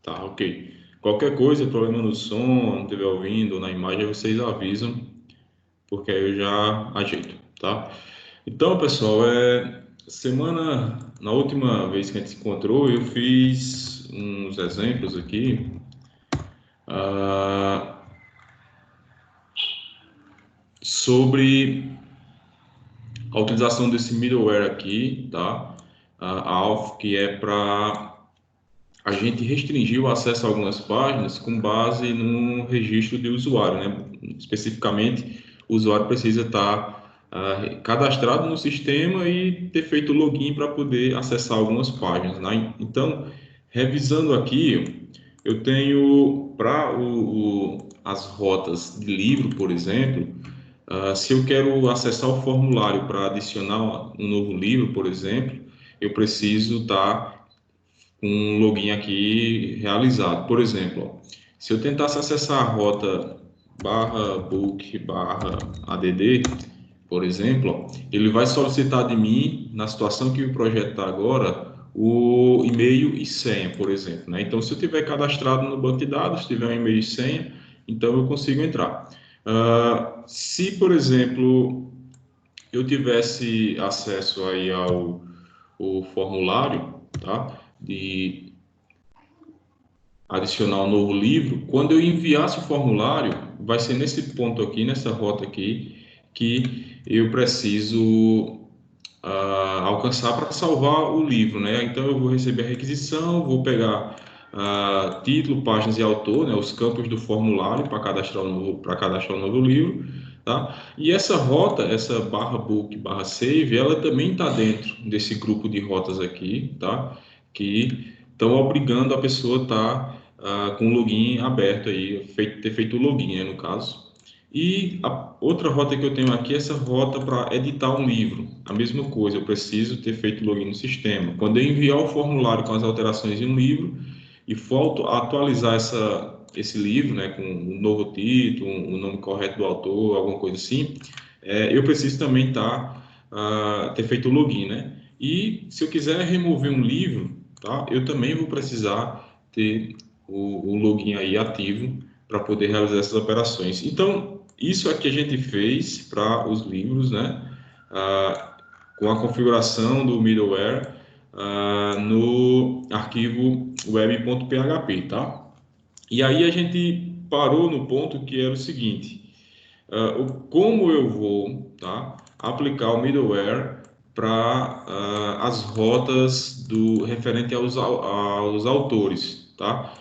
Tá, ok. Qualquer coisa, problema no som, não estiver ouvindo, ou na imagem, vocês avisam, porque aí eu já ajeito, tá? Então, pessoal, na última vez que a gente se encontrou, eu fiz uns exemplos aqui, ah, sobre a utilização desse middleware aqui, tá? A Alf, que é para a gente restringir o acesso a algumas páginas com base no registro de usuário, né? Especificamente, o usuário precisa estar cadastrado no sistema e ter feito o login para poder acessar algumas páginas, né? Então, revisando aqui, eu tenho para as rotas de livro, por exemplo, se eu quero acessar o formulário para adicionar um novo livro, por exemplo, eu preciso estar um login aqui realizado. Por exemplo, ó, se eu tentasse acessar a rota barra book barra add, por exemplo, ó, ele vai solicitar de mim, na situação que o projeto está agora, o e-mail e senha, por exemplo, né? Então, se eu tiver cadastrado no banco de dados, tiver um e-mail e senha, então eu consigo entrar. Se, por exemplo, eu tivesse acesso aí ao o formulário, tá? De adicionar um novo livro, quando eu enviasse o formulário, vai ser nesse ponto aqui, nessa rota aqui, que eu preciso alcançar para salvar o livro, né? Então eu vou receber a requisição, vou pegar título, páginas e autor, né? Os campos do formulário para cadastrar o novo livro, tá? E essa rota, essa barra book, barra save, ela também está dentro desse grupo de rotas aqui, tá? Que estão obrigando a pessoa a estar com o login aberto aí, ter feito o login, né, no caso. E a outra rota que eu tenho aqui é essa rota para editar um livro. A mesma coisa, eu preciso ter feito login no sistema. Quando eu enviar o formulário com as alterações em um livro e for atualizar esse livro, né, com um novo título, o nome correto do autor, alguma coisa assim, eu preciso também ter feito o login, né? E se eu quiser remover um livro, tá, eu também vou precisar ter o login aí ativo para poder realizar essas operações. Então, isso é que a gente fez para os livros, né? Com a configuração do middleware no arquivo web.php, tá? E aí a gente parou no ponto que era o seguinte: como eu vou, tá, aplicar o middleware para as rotas do referente aos autores, tá?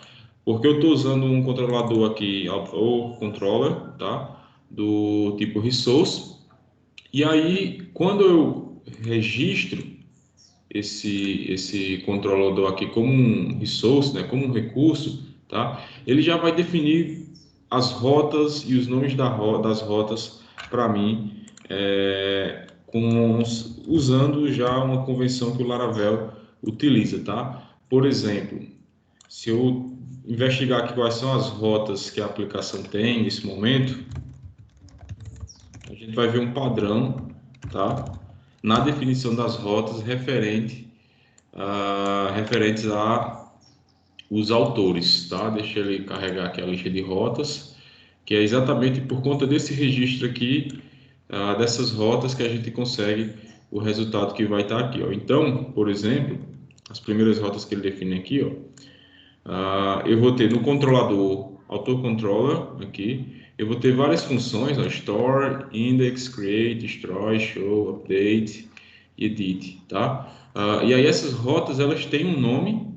Porque eu estou usando um controlador aqui, o controller, tá? Do tipo resource. E aí, quando eu registro esse controlador aqui como um resource, né? Como um recurso, tá? Ele já vai definir as rotas e os nomes das rotas para mim, usando já uma convenção que o Laravel utiliza, tá? Por exemplo, se eu investigar aqui quais são as rotas que a aplicação tem nesse momento, a gente vai ver um padrão, tá? Na definição das rotas referentes a os autores, tá? Deixa ele carregar aqui a lista de rotas, que é exatamente por conta desse registro aqui, dessas rotas que a gente consegue o resultado que vai estar aqui, ó. Então, por exemplo, as primeiras rotas que ele define aqui, ó, eu vou ter no controlador autocontroller aqui, eu vou ter várias funções, ó, store, index, create, destroy, show, update e edit, tá? E aí essas rotas elas têm um nome,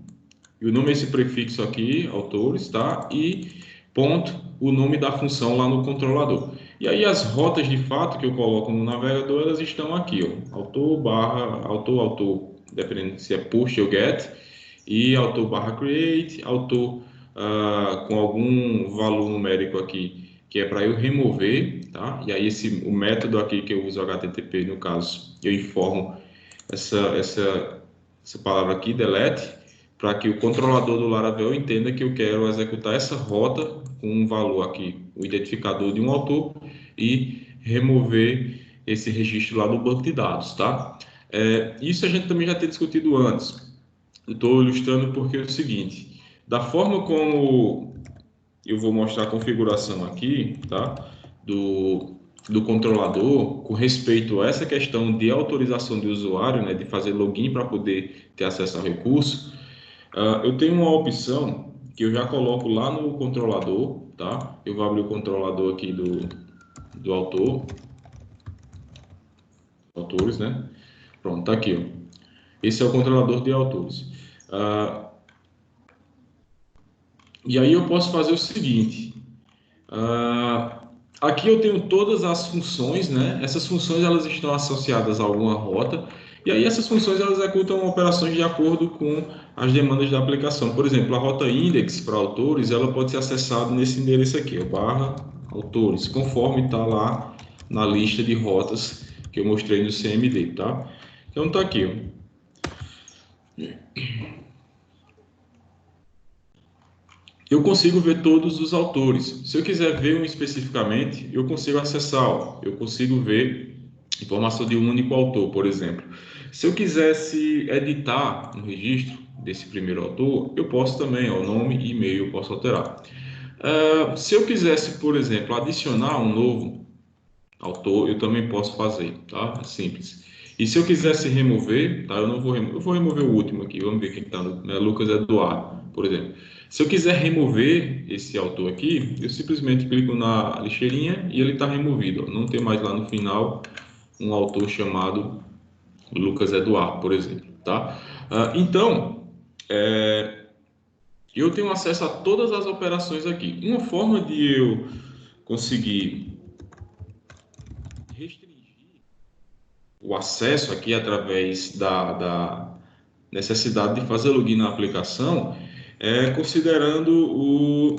e o nome é esse prefixo aqui, autores, tá? E ponto, o nome da função lá no controlador. E aí as rotas de fato que eu coloco no navegador, elas estão aqui, ó, autor barra autor, dependendo se é push ou get, e autor barra create, autor com algum valor numérico aqui, que é para eu remover, tá? E aí o método aqui que eu uso HTTP, no caso, eu informo essa palavra aqui, delete, para que o controlador do Laravel entenda que eu quero executar essa rota com um valor aqui, o identificador de um autor, e remover esse registro lá no banco de dados, tá? Isso a gente também já tem discutido antes. Eu estou ilustrando porque é o seguinte: Da forma como eu vou mostrar a configuração aqui, tá? Do controlador, com respeito a essa questão de autorização de usuário, né? De fazer login para poder ter acesso ao recurso, eu tenho uma opção que eu já coloco lá no controlador, tá? Eu vou abrir o controlador aqui do autores, né? Pronto, tá aqui, ó. Esse é o controlador de autores. E aí eu posso fazer o seguinte. Aqui eu tenho todas as funções, né? Essas funções elas estão associadas a alguma rota. E aí essas funções elas executam operações de acordo com as demandas da aplicação. Por exemplo, a rota index para autores, ela pode ser acessada nesse endereço aqui, ó, barra autores, conforme está lá na lista de rotas que eu mostrei no CMD, tá? Então tá aqui, ó. Eu consigo ver todos os autores. Se eu quiser ver um especificamente, eu consigo acessar. Eu consigo ver informação de um único autor, por exemplo. Se eu quisesse editar um registro desse primeiro autor, eu posso também, o nome e e-mail eu posso alterar. Se eu quisesse, por exemplo, adicionar um novo autor, eu também posso fazer, tá? É simples. E se eu quisesse remover, tá? Eu não vou remover, eu vou remover o último aqui, vamos ver quem está no, né? Lucas Eduardo, por exemplo. Se eu quiser remover esse autor aqui, eu simplesmente clico na lixeirinha e ele está removido, ó. Não tem mais lá no final um autor chamado Lucas Eduardo, por exemplo, tá? Então, eu tenho acesso a todas as operações aqui. Uma forma de eu conseguir restringir o acesso aqui através da necessidade de fazer login na aplicação é considerando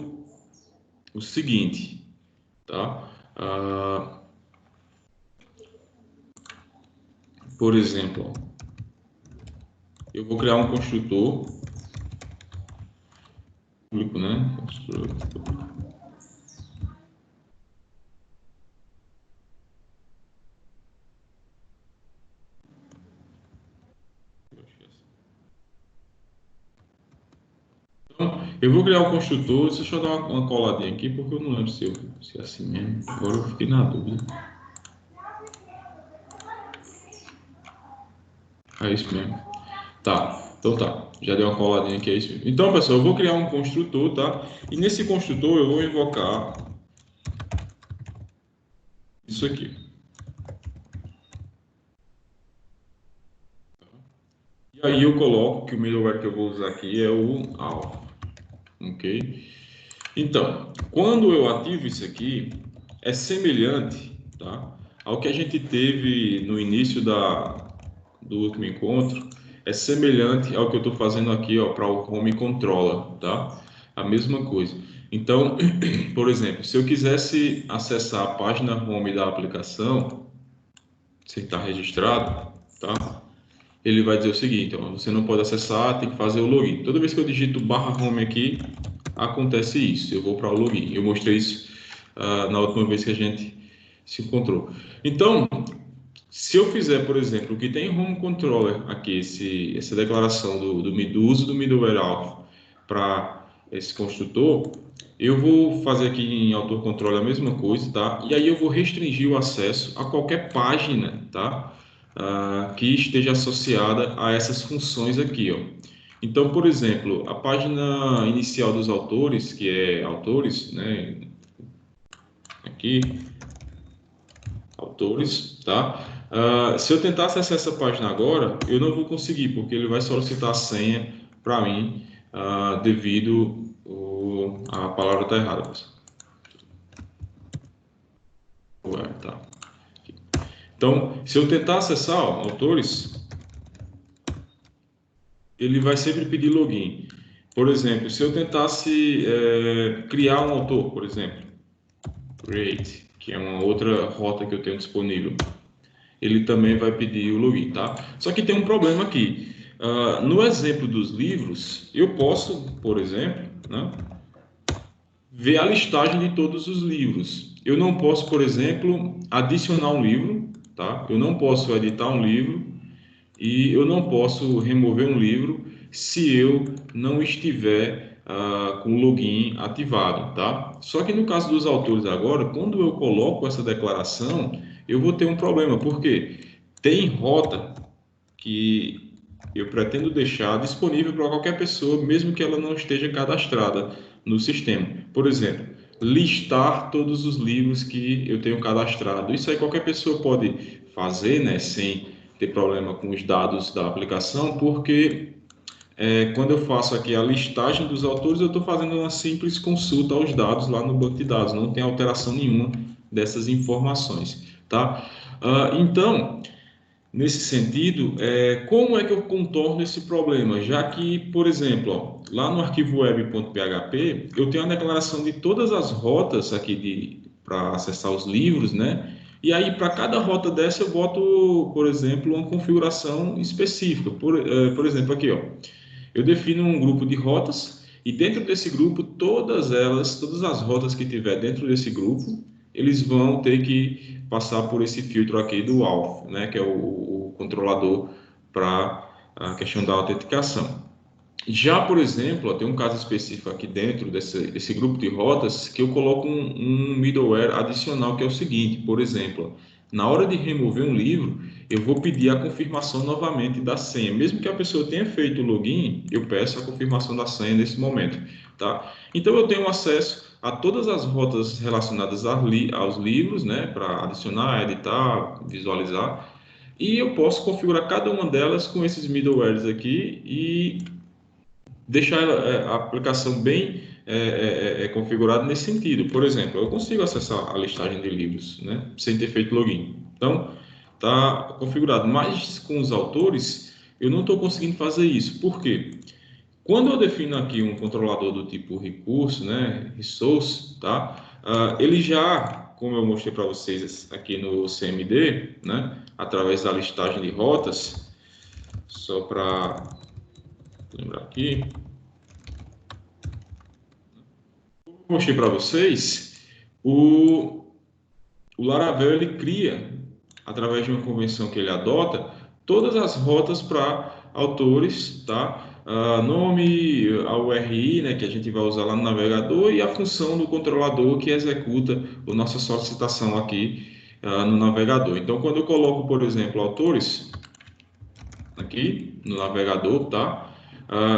o seguinte, tá? Por exemplo, eu vou criar um construtor público, né? Então, eu vou criar um construtor, deixa eu dar uma coladinha aqui, porque eu não lembro se é assim mesmo. Agora eu fiquei na dúvida. É isso mesmo. Tá, então tá. Já deu uma coladinha aqui, é isso mesmo. Então, pessoal, eu vou criar um construtor, tá? E nesse construtor eu vou invocar isso aqui. E aí eu coloco que o middleware que eu vou usar aqui é o alpha, ok? Então, quando eu ativo isso aqui, é semelhante, tá, ao que a gente teve no início do último encontro, é semelhante ao que eu estou fazendo aqui, ó, para o Home Controller, tá? A mesma coisa. Então, por exemplo, se eu quisesse acessar a página home da aplicação, sem estar registrado, tá? Ele vai dizer o seguinte, ó, você não pode acessar, tem que fazer o login. Toda vez que eu digito barra home aqui, acontece isso, eu vou para o login. Eu mostrei isso na última vez que a gente se encontrou. Então, se eu fizer, por exemplo, o que tem home controller aqui, essa declaração do uso do middleware alpha para esse construtor, eu vou fazer aqui em autor controle a mesma coisa, tá? E aí eu vou restringir o acesso a qualquer página, tá? Que esteja associada a essas funções aqui, ó. Então, por exemplo, a página inicial dos autores, que é autores, né? Aqui, autores, tá? Se eu tentar acessar essa página agora, eu não vou conseguir, porque ele vai solicitar a senha para mim, devido a palavra tá errada, pessoal. Ué, tá. Então, se eu tentar acessar, ó, autores, ele vai sempre pedir login. Por exemplo, se eu tentasse criar um autor, por exemplo, create, que é uma outra rota que eu tenho disponível, ele também vai pedir o login, tá? Só que tem um problema aqui. No exemplo dos livros, eu posso, por exemplo, né, ver a listagem de todos os livros. Eu não posso, por exemplo, adicionar um livro, tá? Eu não posso editar um livro e eu não posso remover um livro se eu não estiver com o login ativado, tá? Só que no caso dos autores agora, quando eu coloco essa declaração, eu vou ter um problema, porque tem rota que eu pretendo deixar disponível para qualquer pessoa, mesmo que ela não esteja cadastrada no sistema. Por exemplo, listar todos os livros que eu tenho cadastrado. Isso aí qualquer pessoa pode fazer, né, sem ter problema com os dados da aplicação, porque quando eu faço aqui a listagem dos autores, eu estou fazendo uma simples consulta aos dados lá no banco de dados, não tem alteração nenhuma dessas informações, tá? Então, nesse sentido, como é que eu contorno esse problema? Já que, por exemplo, ó, lá no arquivo web.php, eu tenho a declaração de todas as rotas aqui para acessar os livros, né? E aí, para cada rota dessa, eu boto, por exemplo, uma configuração específica. Por exemplo, aqui, ó, eu defino um grupo de rotas e dentro desse grupo, todas as rotas que tiver dentro desse grupo, eles vão ter que passar por esse filtro aqui do auth, né, que é o controlador para a questão da autenticação. Já, por exemplo, ó, tem um caso específico aqui dentro desse grupo de rotas que eu coloco um middleware adicional que é o seguinte, por exemplo, na hora de remover um livro, eu vou pedir a confirmação novamente da senha. Mesmo que a pessoa tenha feito o login, eu peço a confirmação da senha nesse momento, tá? Então eu tenho acesso a todas as rotas relacionadas aos livros, né, para adicionar, editar, visualizar, e eu posso configurar cada uma delas com esses middlewares aqui e deixar a aplicação bem configurada nesse sentido. Por exemplo, eu consigo acessar a listagem de livros, né, sem ter feito login. Então, está configurado. Mas com os autores, eu não estou conseguindo fazer isso. Por quê? Quando eu defino aqui um controlador do tipo recurso, né, resource, tá? Ele já, como eu mostrei para vocês aqui no CMD, né, através da listagem de rotas, só para lembrar aqui, mostrei para vocês, o Laravel ele cria, através de uma convenção que ele adota, todas as rotas para autores, tá? Nome, a URI, né, que a gente vai usar lá no navegador, e a função do controlador que executa a nossa solicitação aqui no navegador. Então, quando eu coloco, por exemplo, autores, aqui no navegador, tá?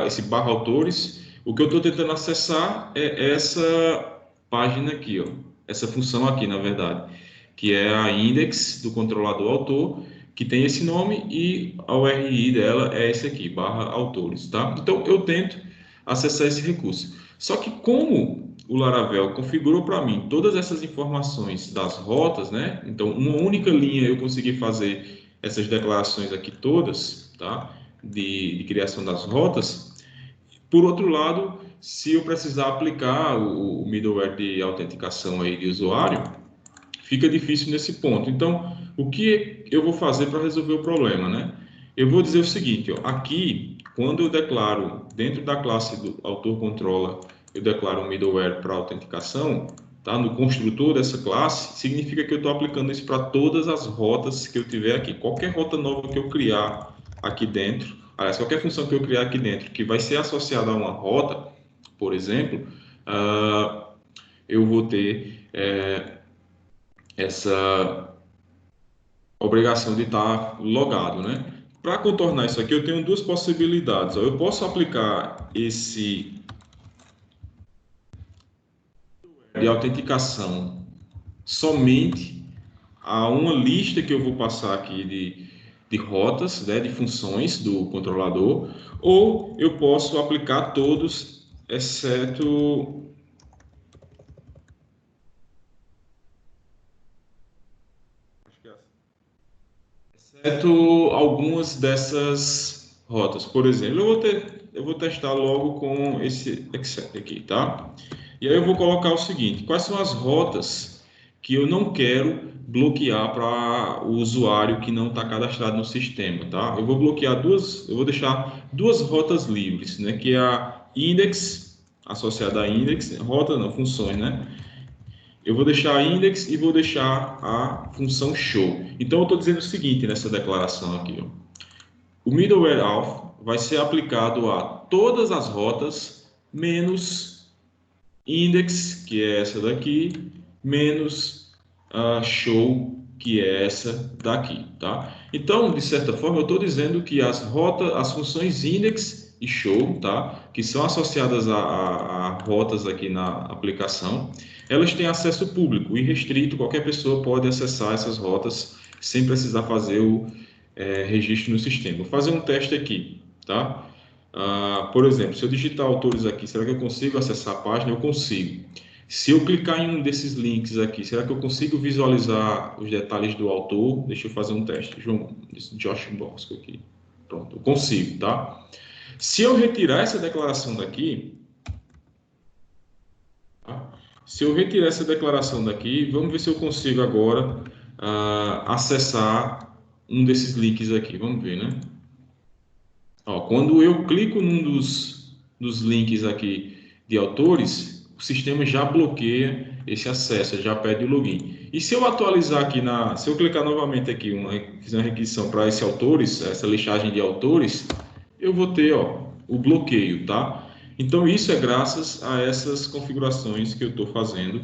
Esse barra autores, o que eu estou tentando acessar é essa página aqui, ó, essa função aqui, na verdade, que é a index do controlador autor, que tem esse nome e a URI dela é esse aqui, barra autores, tá? Então eu tento acessar esse recurso. Só que como o Laravel configurou para mim todas essas informações das rotas, né? Então uma única linha eu consegui fazer essas declarações aqui todas, tá? De criação das rotas. Por outro lado, se eu precisar aplicar o middleware de autenticação aí de usuário, fica difícil nesse ponto. Então, o que eu vou fazer para resolver o problema, né? Eu vou dizer o seguinte, ó, aqui, quando eu declaro dentro da classe do autor controla, eu declaro um middleware para autenticação, tá? No construtor dessa classe, significa que eu estou aplicando isso para todas as rotas que eu tiver aqui. Qualquer rota nova que eu criar aqui dentro, aliás, qualquer função que eu criar aqui dentro que vai ser associada a uma rota, por exemplo, eu vou ter essa obrigação de estar logado, né? Para contornar isso aqui, eu tenho duas possibilidades. Eu posso aplicar esse de autenticação somente a uma lista que eu vou passar aqui de rotas, né, de funções do controlador, ou eu posso aplicar todos, exceto algumas dessas rotas. Por exemplo, eu vou testar logo com esse except aqui, tá? E aí eu vou colocar o seguinte: quais são as rotas que eu não quero bloquear para o usuário que não está cadastrado no sistema, tá? Eu vou deixar duas rotas livres, né? Que é a index associada a index, rota não, funções, né? Eu vou deixar a index e vou deixar a função show. Então eu estou dizendo o seguinte nessa declaração aqui, ó. O middleware auth vai ser aplicado a todas as rotas menos index, que é essa daqui, menos show, que é essa daqui, tá? Então, de certa forma, eu estou dizendo que as funções index e show, tá? Que são associadas a rotas aqui na aplicação, elas têm acesso público e restrito, qualquer pessoa pode acessar essas rotas sem precisar fazer o registro no sistema. Vou fazer um teste aqui, tá? Por exemplo, se eu digitar autores aqui, será que eu consigo acessar a página? Eu consigo. Se eu clicar em um desses links aqui, será que eu consigo visualizar os detalhes do autor? Deixa eu fazer um teste. Josh Bosco aqui. Pronto, eu consigo, tá? Se eu retirar essa declaração daqui, tá? Se eu retirar essa declaração daqui, vamos ver se eu consigo agora acessar um desses links aqui. Vamos ver, né? Ó, quando eu clico num dos links aqui de autores, o sistema já bloqueia esse acesso, já pede o login. E se eu atualizar aqui se eu clicar novamente aqui, fizer uma requisição para esses autores, essa listagem de autores, eu vou ter, ó, o bloqueio, tá? Então isso é graças a essas configurações que eu estou fazendo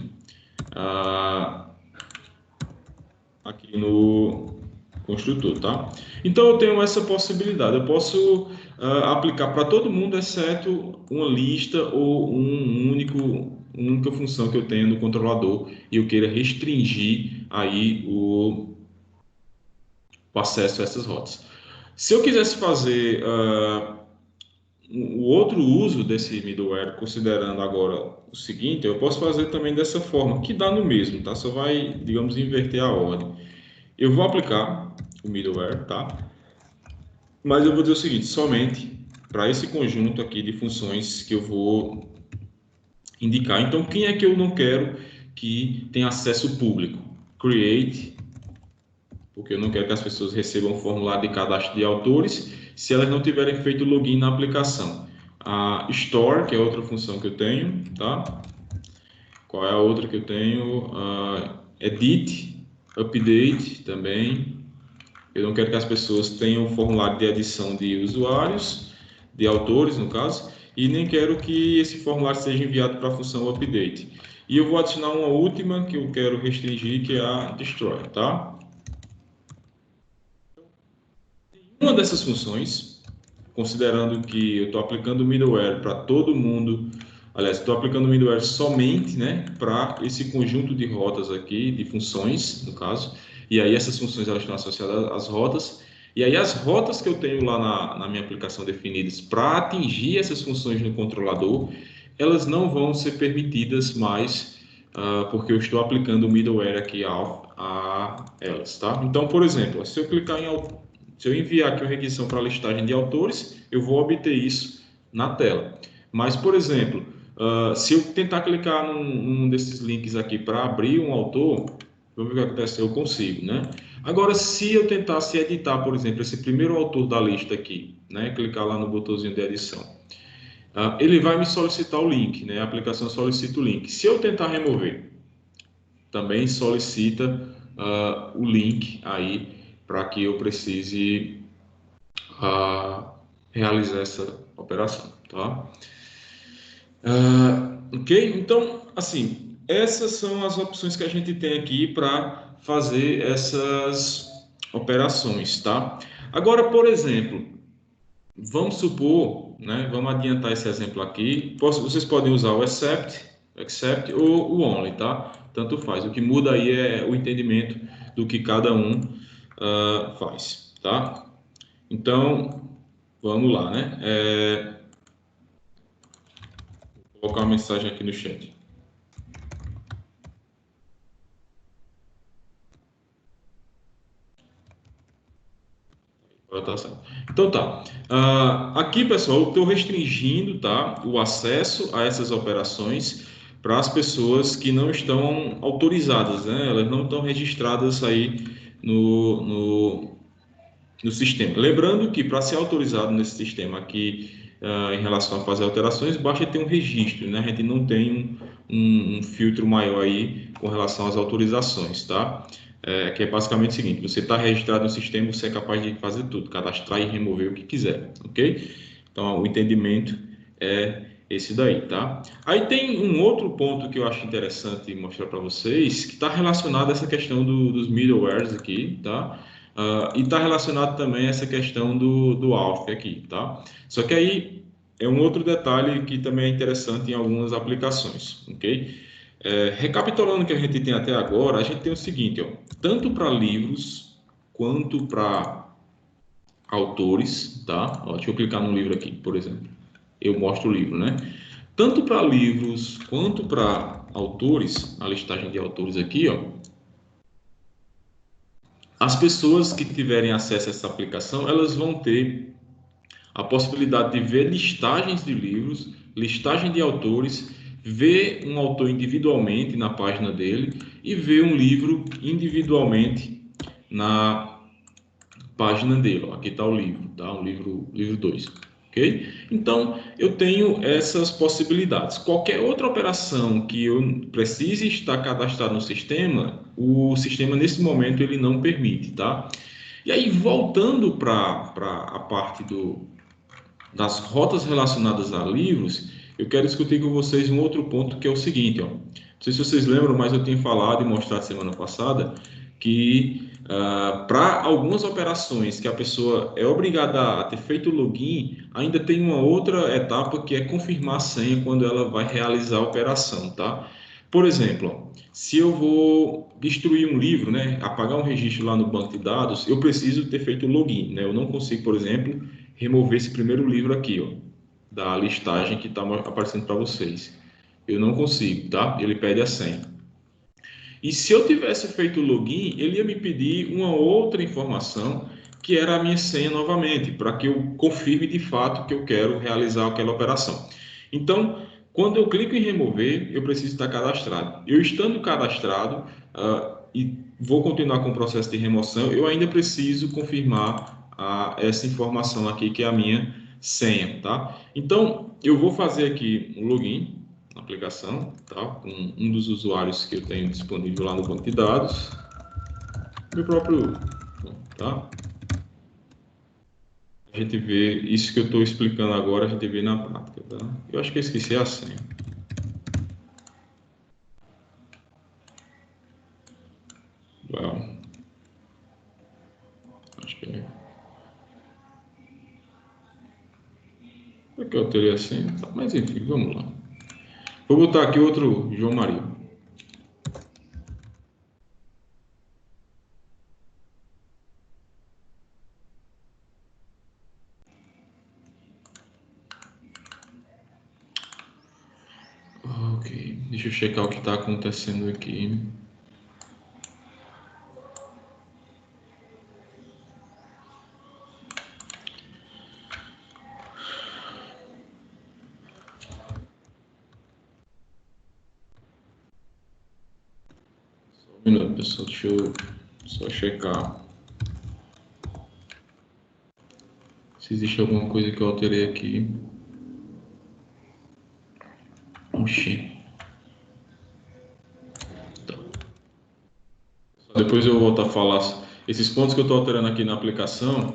aqui no construtor, tá? Então eu tenho essa possibilidade, eu posso aplicar para todo mundo, exceto uma lista ou uma única função que eu tenho no controlador e eu queira restringir aí o acesso a essas rotas. Se eu quisesse fazer o outro uso desse middleware, considerando agora o seguinte, eu posso fazer também dessa forma, que dá no mesmo, tá? Só vai, digamos, inverter a ordem. Eu vou aplicar o middleware, tá? Mas eu vou dizer o seguinte, somente para esse conjunto aqui de funções que eu vou indicar. Então, quem é que eu não quero que tenha acesso público? Create, porque eu não quero que as pessoas recebam um formulário de cadastro de autores se elas não tiverem feito login na aplicação. A Store, que é outra função que eu tenho, tá? Qual é a outra que eu tenho? Edit, Update também. Eu não quero que as pessoas tenham um formulário de adição de usuários, de autores, no caso, e nem quero que esse formulário seja enviado para a função update. E eu vou adicionar uma última que eu quero restringir, que é a destroy, tá? Uma dessas funções, considerando que eu estou aplicando o middleware para todo mundo, aliás, estou aplicando o middleware somente, né, para esse conjunto de rotas aqui, de funções, no caso, e aí essas funções elas estão associadas às rotas, e aí as rotas que eu tenho lá na minha aplicação definidas para atingir essas funções no controlador, elas não vão ser permitidas mais, porque eu estou aplicando o middleware aqui a elas, tá? Então, por exemplo, se eu enviar aqui uma requisição para a listagem de autores, eu vou obter isso na tela. Mas, por exemplo, se eu tentar clicar num desses links aqui para abrir um autor, vamos ver o que acontece, eu consigo, né? Agora, se eu tentasse editar, por exemplo, esse primeiro autor da lista aqui, né? Clicar lá no botãozinho de edição, ele vai me solicitar o link, né? A aplicação solicita o link. Se eu tentar remover, também solicita o link aí para que eu precise realizar essa operação, tá? Ok? Então, assim, essas são as opções que a gente tem aqui para fazer essas operações, tá? Agora, por exemplo, vamos supor, né? Vamos adiantar esse exemplo aqui. Vocês podem usar o except ou o only, tá? Tanto faz. O que muda aí é o entendimento do que cada um faz, tá? Então, vamos lá, né? Vou colocar uma mensagem aqui no chat. Então tá. Aqui, pessoal, eu estou restringindo, tá, o acesso a essas operações para as pessoas que não estão autorizadas, né? Elas não estão registradas aí no sistema. Lembrando que para ser autorizado nesse sistema aqui, em relação a fazer alterações, basta ter um registro, né? A gente não tem um filtro maior aí com relação às autorizações, tá? Que é basicamente o seguinte: você está registrado no sistema, você é capaz de fazer tudo, cadastrar e remover o que quiser, ok? Então, o entendimento é esse daí, tá? Aí tem um outro ponto que eu acho interessante mostrar para vocês, que está relacionado a essa questão dos middlewares aqui, tá? E está relacionado também a essa questão do auth aqui, tá? Só que aí é um outro detalhe que também é interessante em algumas aplicações, ok? Recapitulando o que a gente tem até agora, a gente tem o seguinte, ó, tanto para livros quanto para autores, tá? Ó, deixa eu clicar no livro aqui, por exemplo. Eu mostro o livro, né? Tanto para livros quanto para autores, a listagem de autores aqui, ó, as pessoas que tiverem acesso a essa aplicação, elas vão ter a possibilidade de ver listagens de livros, listagem de autores, ver um autor individualmente na página dele e ver um livro individualmente na página dele. Ó, aqui está o livro, tá? O livro 2. Ok? Então, eu tenho essas possibilidades. Qualquer outra operação que eu precise estar cadastrado no sistema, o sistema, nesse momento, ele não permite, tá? E aí, voltando para a parte das rotas relacionadas a livros, eu quero discutir com vocês um outro ponto que é o seguinte, ó. Não sei se vocês lembram, mas eu tinha falado e mostrado semana passada que para algumas operações que a pessoa é obrigada a ter feito o login, ainda tem uma outra etapa que é confirmar a senha quando ela vai realizar a operação, tá? Por exemplo, ó, se eu vou destruir um livro, né, apagar um registro lá no banco de dados, eu preciso ter feito o login, né? Eu não consigo, por exemplo, remover esse primeiro livro aqui, ó, da listagem que está aparecendo para vocês. Eu não consigo, tá? Ele pede a senha. E se eu tivesse feito o login, ele ia me pedir uma outra informação, que era a minha senha novamente, para que eu confirme de fato que eu quero realizar aquela operação. Então, quando eu clico em remover, eu preciso estar cadastrado. Eu estando cadastrado, e vou continuar com o processo de remoção, eu ainda preciso confirmar essa informação aqui, que é a minha senha, tá? Então, eu vou fazer aqui um login na aplicação, tá? Com um dos usuários que eu tenho disponível lá no banco de dados, meu próprio, tá? A gente vê isso que eu estou explicando agora, a gente vê na prática, tá? Eu acho que eu esqueci a senha. Well, acho que é. Porque eu teria a senha, tá? Mas enfim, vamos lá. Vou botar aqui outro João Maria. Ok, deixa eu checar o que está acontecendo aqui. Só um minuto, pessoal, deixa eu só checar se existe alguma coisa que eu alterei aqui. Oxi. Tá. Depois eu volto a falar. Esses pontos que eu estou alterando aqui na aplicação,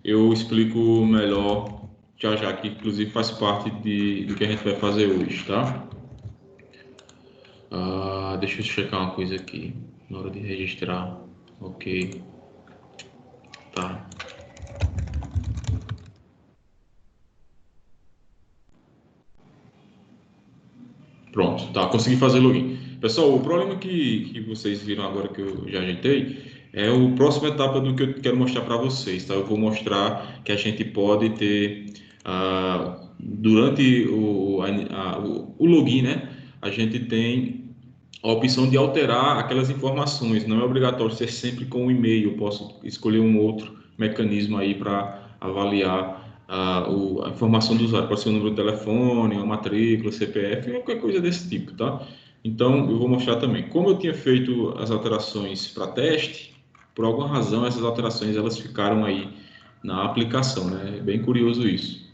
eu explico melhor já já, que inclusive faz parte do que a gente vai fazer hoje, tá? Deixa eu checar uma coisa aqui na hora de registrar. Ok, tá. Pronto, tá. Consegui fazer login. Pessoal, o problema que vocês viram agora que eu já ajeitei é o próximo etapa do que eu quero mostrar para vocês, tá? Eu vou mostrar que a gente pode ter durante o login, né? A gente tem a opção de alterar aquelas informações. Não é obrigatório ser sempre com o e-mail. Eu posso escolher um outro mecanismo aí para avaliar a informação do usuário. Pode ser o número de telefone, a matrícula, CPF, qualquer coisa desse tipo, tá? Então, eu vou mostrar também. Como eu tinha feito as alterações para teste, por alguma razão essas alterações elas ficaram aí na aplicação, né? É bem curioso isso.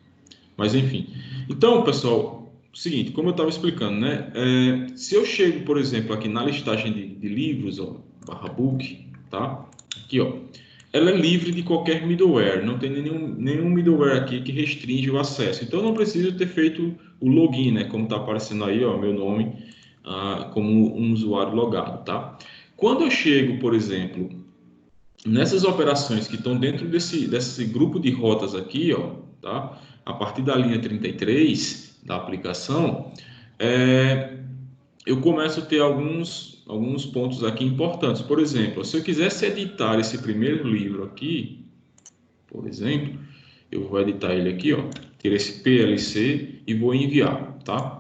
Mas enfim. Então, pessoal, seguinte, como eu estava explicando, né? Se eu chego, por exemplo, aqui na listagem de livros, ó, barra book, tá? Aqui, ó. ela é livre de qualquer middleware, não tem nenhum middleware aqui que restringe o acesso. Então, eu não preciso ter feito o login, né? Como está aparecendo aí, ó, meu nome, como um usuário logado, tá? Quando eu chego, por exemplo, nessas operações que estão dentro desse grupo de rotas aqui, ó, tá? A partir da linha 33 da aplicação, é, eu começo a ter alguns pontos aqui importantes. Por exemplo, se eu quisesse editar esse primeiro livro aqui, por exemplo, eu vou editar ele aqui, ó, ter esse PLC e vou enviar, tá?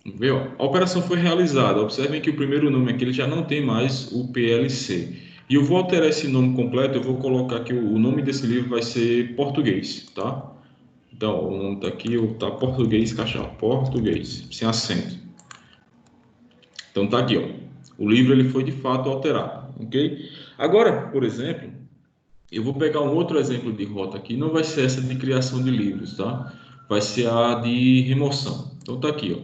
Vamos ver, ó, a operação foi realizada. Observem que o primeiro nome aqui ele já não tem mais o PLC. E eu vou alterar esse nome completo, eu vou colocar que o nome desse livro vai ser português, tá? Então, o nome está aqui, tá português, caixa, português, sem acento. Então tá aqui, ó. O livro ele foi de fato alterado, ok? Agora, por exemplo, eu vou pegar um outro exemplo de rota aqui, não vai ser essa de criação de livros, tá? Vai ser a de remoção. Então tá aqui, ó.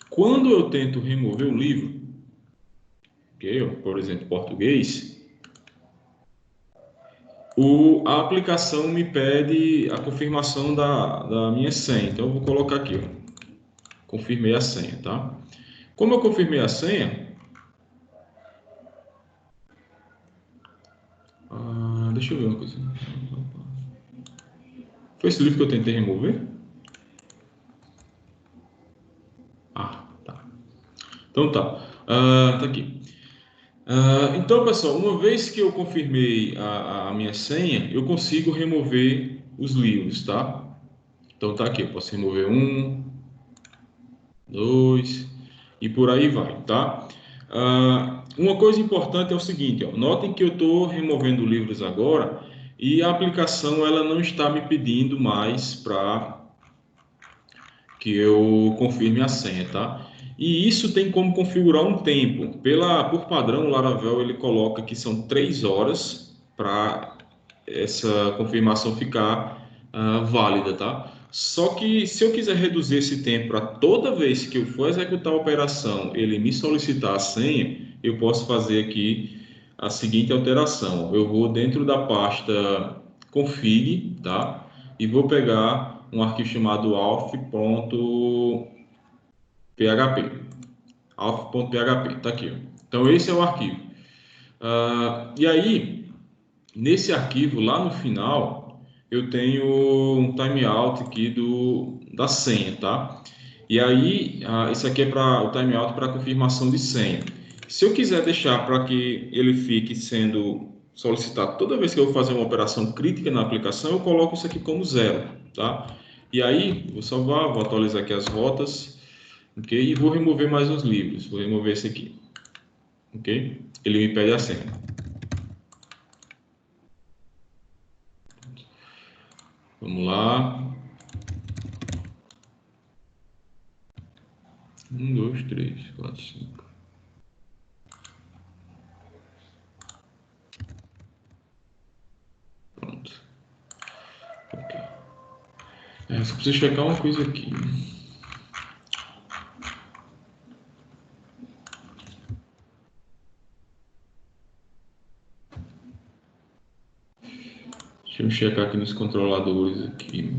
Quando eu tento remover o livro, ok? Ó, por exemplo, português, a aplicação me pede a confirmação da minha senha. Então eu vou colocar aqui, ó. Confirmei a senha, tá? Como eu confirmei a senha, deixa eu ver uma coisa. Foi esse livro que eu tentei remover? Tá. Então tá. Tá aqui. Então, pessoal, uma vez que eu confirmei a minha senha, eu consigo remover os livros, tá? Então tá aqui, eu posso remover um, dois e por aí vai, tá? Uma coisa importante é o seguinte, ó, notem que eu estou removendo livros agora e a aplicação ela não está me pedindo mais para que eu confirme a senha, tá? E isso tem como configurar um tempo. Por padrão, o Laravel ele coloca que são 3 horas para essa confirmação ficar válida, tá? Só que se eu quiser reduzir esse tempo para toda vez que eu for executar a operação, ele me solicitar a senha, eu posso fazer aqui a seguinte alteração. Eu vou dentro da pasta config, tá? E vou pegar um arquivo chamado auth.php. Auth.php, tá aqui, ó. Então esse é o arquivo. E aí, nesse arquivo, lá no final, eu tenho um timeout aqui da senha, tá? E aí, isso aqui é para o timeout para confirmação de senha. Se eu quiser deixar para que ele fique sendo solicitado toda vez que eu vou fazer uma operação crítica na aplicação, eu coloco isso aqui como zero, tá? E aí, vou salvar, vou atualizar aqui as rotas, ok? E vou remover mais uns livros. Vou remover esse aqui, ok? Ele me pede a senha. Vamos lá. 1, 2, 3, 4, 5. Pronto. Ok. Só preciso checar uma coisa aqui. Deixa eu checar aqui nos controladores aqui.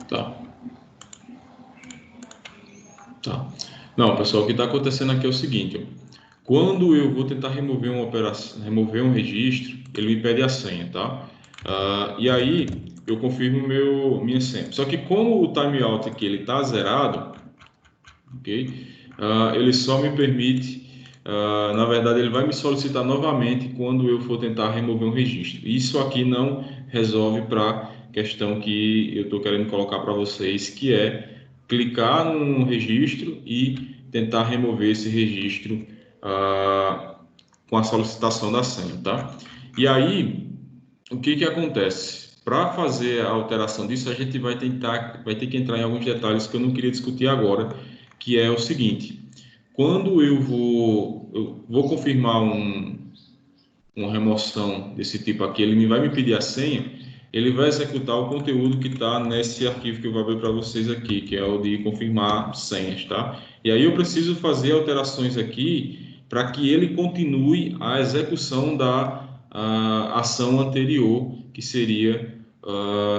Tá, tá. Não, pessoal, o que está acontecendo aqui é o seguinte, ó. Quando eu vou tentar remover uma operação, remover um registro, ele me pede a senha, tá? E aí eu confirmo minha senha. Só que como o timeout aqui ele está zerado, ok? Ele só me permite, na verdade, ele vai me solicitar novamente quando eu for tentar remover um registro. Isso aqui não resolve para a questão que eu estou querendo colocar para vocês, que é clicar num registro e tentar remover esse registro com a solicitação da senha, tá? E aí, o que que acontece? Para fazer a alteração disso, a gente vai ter que entrar em alguns detalhes que eu não queria discutir agora, que é o seguinte: quando eu vou confirmar uma remoção desse tipo aqui, ele vai me pedir a senha, ele vai executar o conteúdo que está nesse arquivo que eu vou abrir para vocês aqui, que é o de confirmar senhas, tá? E aí eu preciso fazer alterações aqui para que ele continue a execução da ação anterior, que seria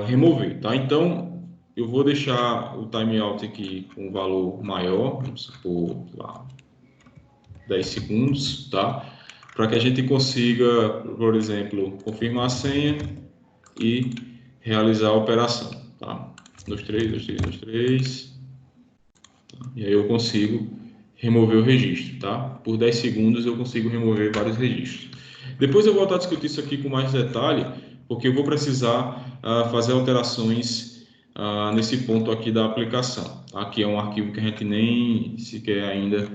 remover, tá? Então, eu vou deixar o timeout aqui com um valor maior, vamos supor lá, 10 segundos, tá? Para que a gente consiga, por exemplo, confirmar a senha e realizar a operação, tá? 2, 3, 2, 3, 2, 3. E aí eu consigo remover o registro, tá? Por 10 segundos eu consigo remover vários registros. Depois eu vou voltar a discutir isso aqui com mais detalhe, porque eu vou precisar fazer alterações nesse ponto aqui da aplicação. Aqui é um arquivo que a gente nem sequer ainda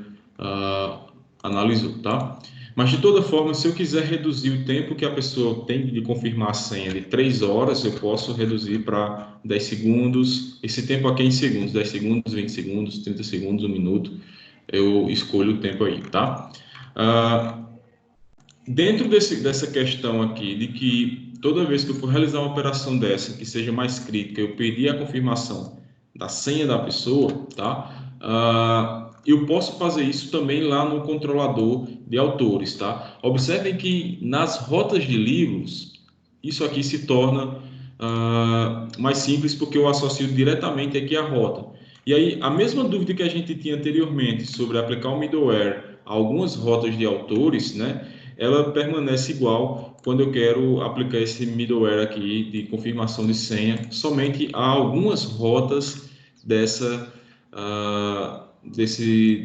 analisou, tá? Mas de toda forma, se eu quiser reduzir o tempo que a pessoa tem de confirmar a senha de 3 horas, eu posso reduzir para 10 segundos. Esse tempo aqui é em segundos, 10 segundos, 20 segundos, 30 segundos, 1 minuto. Eu escolho o tempo aí, tá? Dentro dessa questão aqui, de que toda vez que eu for realizar uma operação dessa, que seja mais crítica, eu pedir a confirmação da senha da pessoa, tá? Eu posso fazer isso também lá no controlador de autores, tá? Observem que nas rotas de livros, isso aqui se torna mais simples porque eu associo diretamente aqui a rota. E aí, a mesma dúvida que a gente tinha anteriormente sobre aplicar o middleware a algumas rotas de autores, né? Ela permanece igual quando eu quero aplicar esse middleware aqui de confirmação de senha somente a algumas rotas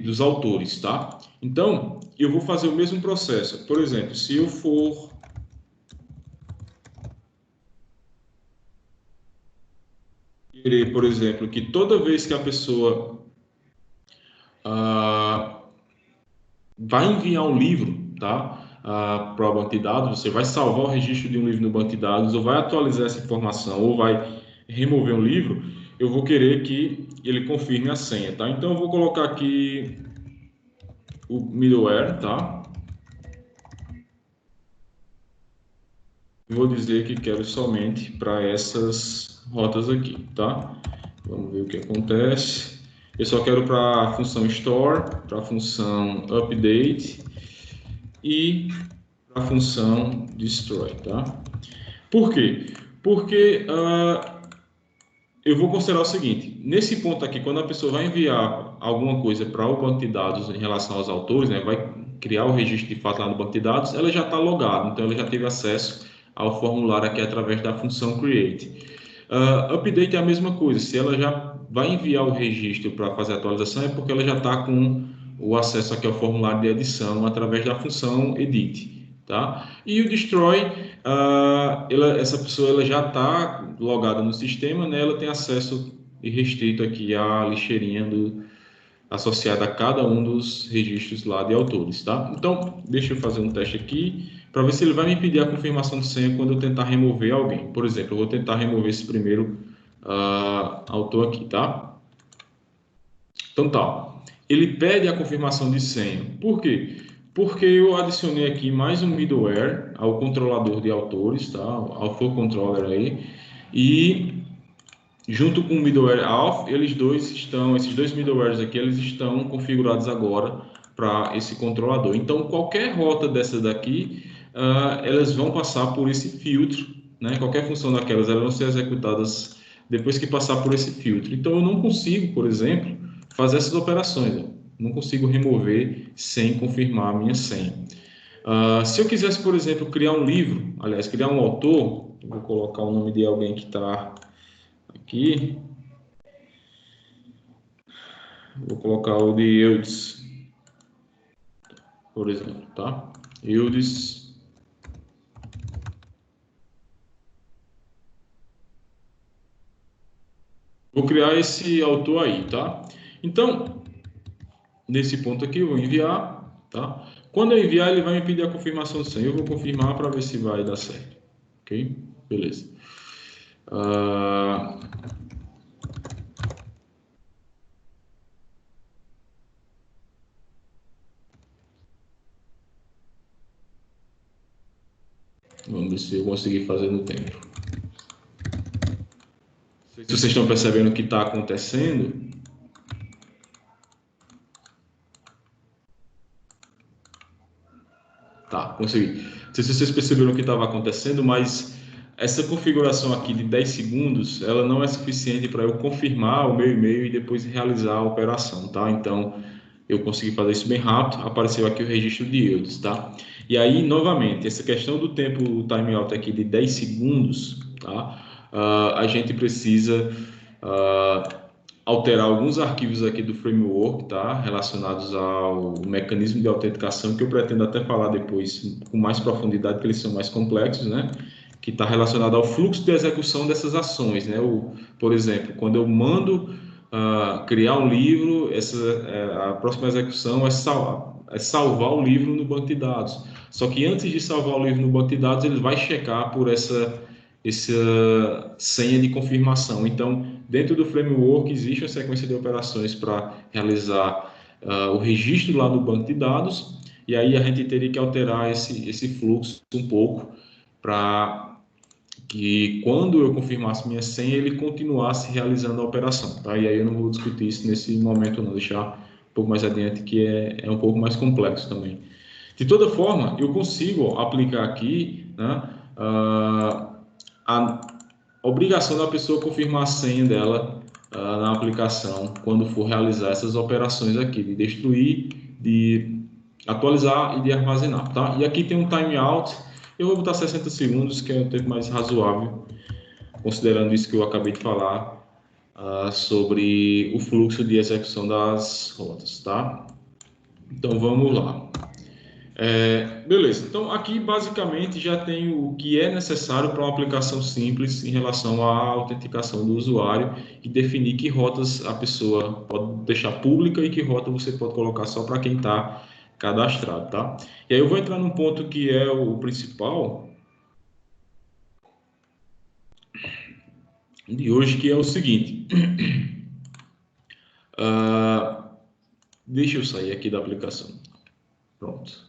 dos autores, tá? Então, eu vou fazer o mesmo processo. Por exemplo, se eu for querer, por exemplo, que toda vez que a pessoa ah, vai enviar um livro, tá? Para o banco de dados, você vai salvar o registro de um livro no banco de dados, ou vai atualizar essa informação, ou vai remover um livro, eu vou querer que ele confirme a senha, tá? Então eu vou colocar aqui o middleware, tá? Vou dizer que quero somente para essas rotas aqui, tá? Vamos ver o que acontece. Eu só quero para a função store, para a função update e para a função destroy, tá? Por quê? Porque eu vou considerar o seguinte: nesse ponto aqui, quando a pessoa vai enviar alguma coisa para o banco de dados em relação aos autores, né, vai criar o registro de fato lá no banco de dados, ela já está logada, então ela já teve acesso ao formulário aqui através da função create. Update é a mesma coisa, se ela já vai enviar o registro para fazer a atualização, é porque ela já está com o acesso aqui ao formulário de edição através da função edit, tá? E o destroy, essa pessoa ela já está logada no sistema, né? Ela tem acesso irrestrito aqui à lixeirinha associada a cada um dos registros lá de autores, tá? Então, deixa eu fazer um teste aqui para ver se ele vai me pedir a confirmação de senha quando eu tentar remover alguém. Por exemplo, eu vou tentar remover esse primeiro autor aqui, tá? Então tá. Ele pede a confirmação de senha. Por quê? Porque eu adicionei aqui mais um middleware ao controlador de autores, tá? Ao for controller aí. E junto com o middleware auth, esses dois middlewares aqui, eles estão configurados agora para esse controlador. Então, qualquer rota dessa daqui, elas vão passar por esse filtro, né? Qualquer função daquelas, elas vão ser executadas depois que passar por esse filtro. Então, eu não consigo, por exemplo, fazer essas operações. Ó. Não consigo remover sem confirmar a minha senha. Se eu quisesse, por exemplo, criar um livro, aliás, criar um autor, eu vou colocar o nome de alguém que está aqui. Vou colocar o de Eudes, por exemplo, tá? Eudes. Vou criar esse autor aí, tá? Então, nesse ponto aqui, eu vou enviar. tá? Quando eu enviar, ele vai me pedir a confirmação de senha. Eu vou confirmar para ver se vai dar certo, ok? Beleza. Vamos ver se eu conseguir fazer no tempo. Se vocês estão percebendo o que está acontecendo. Tá, consegui. Não sei se vocês perceberam o que estava acontecendo, mas essa configuração aqui de 10 segundos, ela não é suficiente para eu confirmar o meu e-mail e depois realizar a operação, tá? Então, eu consegui fazer isso bem rápido, apareceu aqui o registro de euros, tá? E aí, novamente, essa questão do tempo, o timeout aqui de 10 segundos, tá? A gente precisa alterar alguns arquivos aqui do framework, tá? Relacionados ao mecanismo de autenticação, que eu pretendo até falar depois com mais profundidade, porque eles são mais complexos, né? Que está relacionado ao fluxo de execução dessas ações, né? Por exemplo, quando eu mando criar um livro, a próxima execução é salvar o livro no banco de dados. Só que antes de salvar o livro no banco de dados, ele vai checar por essa senha de confirmação. Então, dentro do framework, existe uma sequência de operações para realizar o registro lá no banco de dados, e aí a gente teria que alterar esse fluxo um pouco para que quando eu confirmasse minha senha, ele continuasse realizando a operação, tá? E aí eu não vou discutir isso nesse momento, não, deixar um pouco mais adiante, que é um pouco mais complexo também. De toda forma, eu consigo aplicar aqui, né, a obrigação da pessoa confirmar a senha dela na aplicação quando for realizar essas operações aqui, de destruir, de atualizar e de armazenar, tá? E aqui tem um timeout, eu vou botar 60 segundos, que é um tempo mais razoável, considerando isso que eu acabei de falar sobre o fluxo de execução das rotas, tá? Então vamos lá. Beleza, então aqui basicamente já tem o que é necessário para uma aplicação simples em relação à autenticação do usuário e definir que rotas a pessoa pode deixar pública e que rota você pode colocar só para quem está cadastrado, tá? E aí eu vou entrar num ponto que é o principal de hoje, que é o seguinte. Deixa eu sair aqui da aplicação. Pronto.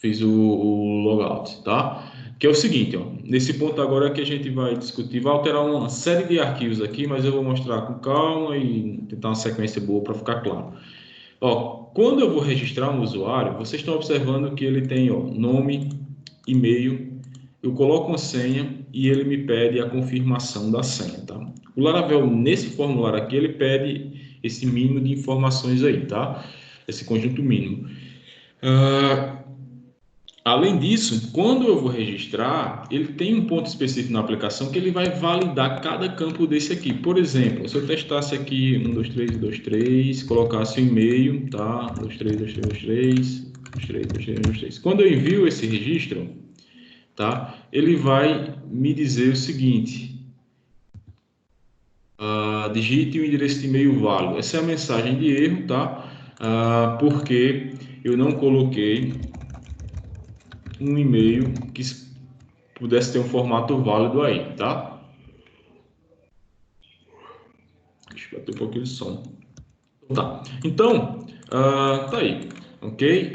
Fiz o logout, tá? Que é o seguinte, ó, nesse ponto agora que a gente vai discutir, vai alterar uma série de arquivos aqui, mas eu vou mostrar com calma e tentar uma sequência boa para ficar claro. Ó, quando eu vou registrar um usuário, vocês estão observando que ele tem, ó, nome, e-mail, eu coloco uma senha e ele me pede a confirmação da senha, tá? O Laravel, nesse formulário aqui, ele pede esse mínimo de informações aí, tá? Esse conjunto mínimo. Além disso, quando eu vou registrar, ele tem um ponto específico na aplicação que ele vai validar cada campo desse aqui. Por exemplo, se eu testasse aqui 1, 2, 3, 2, 3, colocasse o e-mail, tá? 2, 3, 2, 3, 2, 3, 2, 3, 2, 3, 2, 3. Quando eu envio esse registro, tá? Ele vai me dizer o seguinte: digite um endereço de e-mail válido. Essa é a mensagem de erro, tá? Porque eu não coloquei um e-mail que pudesse ter um formato válido aí, tá? Deixa eu bater um pouquinho de som. Tá. Então, tá aí, ok?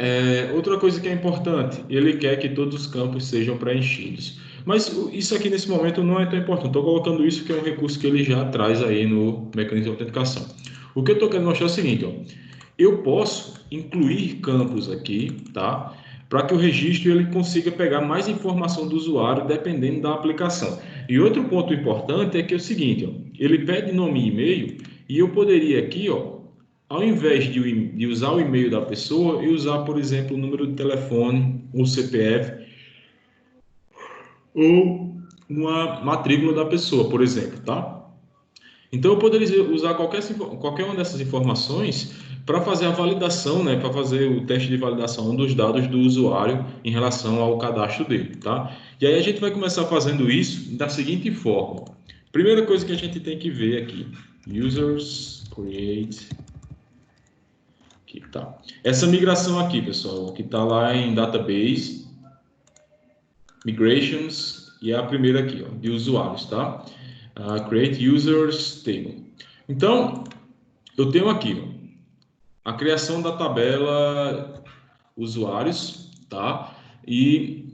Outra coisa que é importante, ele quer que todos os campos sejam preenchidos. Mas isso aqui nesse momento não é tão importante. Estou colocando isso que é um recurso que ele já traz aí no mecanismo de autenticação. O que eu estou querendo mostrar é o seguinte, ó. Eu posso incluir campos aqui, tá? Para que o registro ele consiga pegar mais informação do usuário dependendo da aplicação. E outro ponto importante é que é o seguinte, ó, ele pede nome e e-mail e eu poderia aqui, ó, ao invés de usar o e-mail da pessoa, eu usar, por exemplo, o número de telefone, o CPF ou uma matrícula da pessoa, por exemplo, tá? Então, eu poderia usar qualquer uma dessas informações para fazer a validação, né, para fazer o teste de validação dos dados do usuário em relação ao cadastro dele, tá? E aí a gente vai começar fazendo isso da seguinte forma. Primeira coisa que a gente tem que ver aqui, users create Aqui, tá. Essa migração aqui, pessoal, que está lá em Database, Migrations, e é a primeira aqui, ó, de usuários, tá? Create Users Table. Então, eu tenho aqui, ó, a criação da tabela usuários, tá? E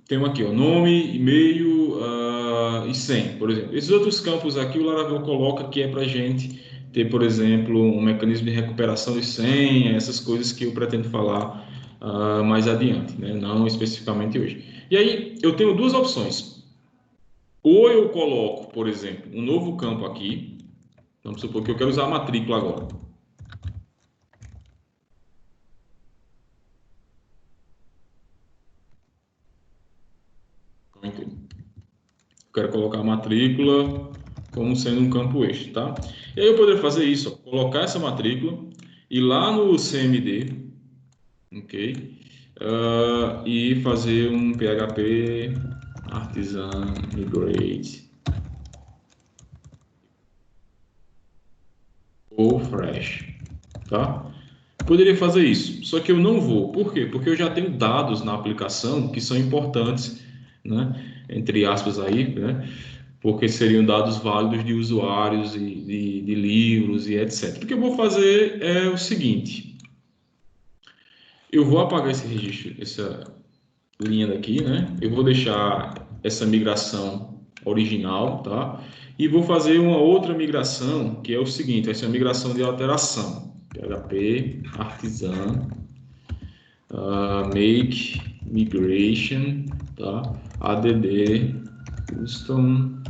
tenho aqui, ó, nome, e-mail, e senha, por exemplo. Esses outros campos aqui, o Laravel coloca que é para gente ter, por exemplo, um mecanismo de recuperação de senha, essas coisas que eu pretendo falar mais adiante, né? Não especificamente hoje. E aí, eu tenho duas opções. Ou eu coloco, por exemplo, um novo campo aqui. Vamos supor que eu quero usar a matrícula agora. Quero colocar a matrícula como sendo um campo extra, tá? E aí eu poderia fazer isso, ó, colocar essa matrícula e lá no CMD, ok? E fazer um PHP artisan migrate ou fresh, tá? Poderia fazer isso, só que eu não vou. Por quê? Porque eu já tenho dados na aplicação que são importantes, né? Entre aspas aí, né? Porque seriam dados válidos de usuários e de livros e etc. O que eu vou fazer é o seguinte: eu vou apagar esse registro, essa linha daqui, né? Eu vou deixar essa migração original, tá? E vou fazer uma outra migração, que é o seguinte: vai ser uma migração de alteração. PHP artisan make migration, tá? Add custom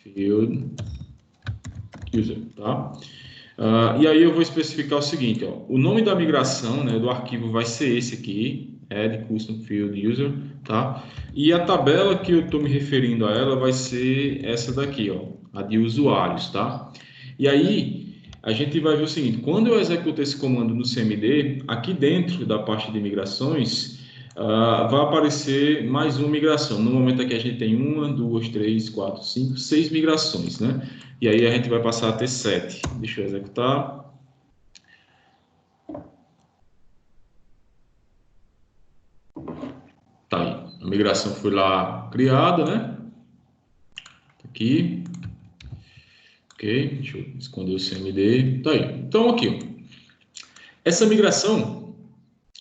field user, tá? E aí eu vou especificar o seguinte, ó, o nome da migração, né, do arquivo vai ser esse aqui, add custom field user, tá? E a tabela que eu estou me referindo a ela vai ser essa daqui, ó, a de usuários, tá? E aí a gente vai ver o seguinte, quando eu executo esse comando no CMD, aqui dentro da parte de migrações, vai aparecer mais uma migração. No momento aqui a gente tem uma, duas, três, quatro, cinco, seis migrações, né? E aí a gente vai passar a ter 7. Deixa eu executar. Tá aí. A migração foi lá criada, né? Aqui. Ok. Deixa eu esconder o CMD. Tá aí. Então, aqui, ó. Essa migração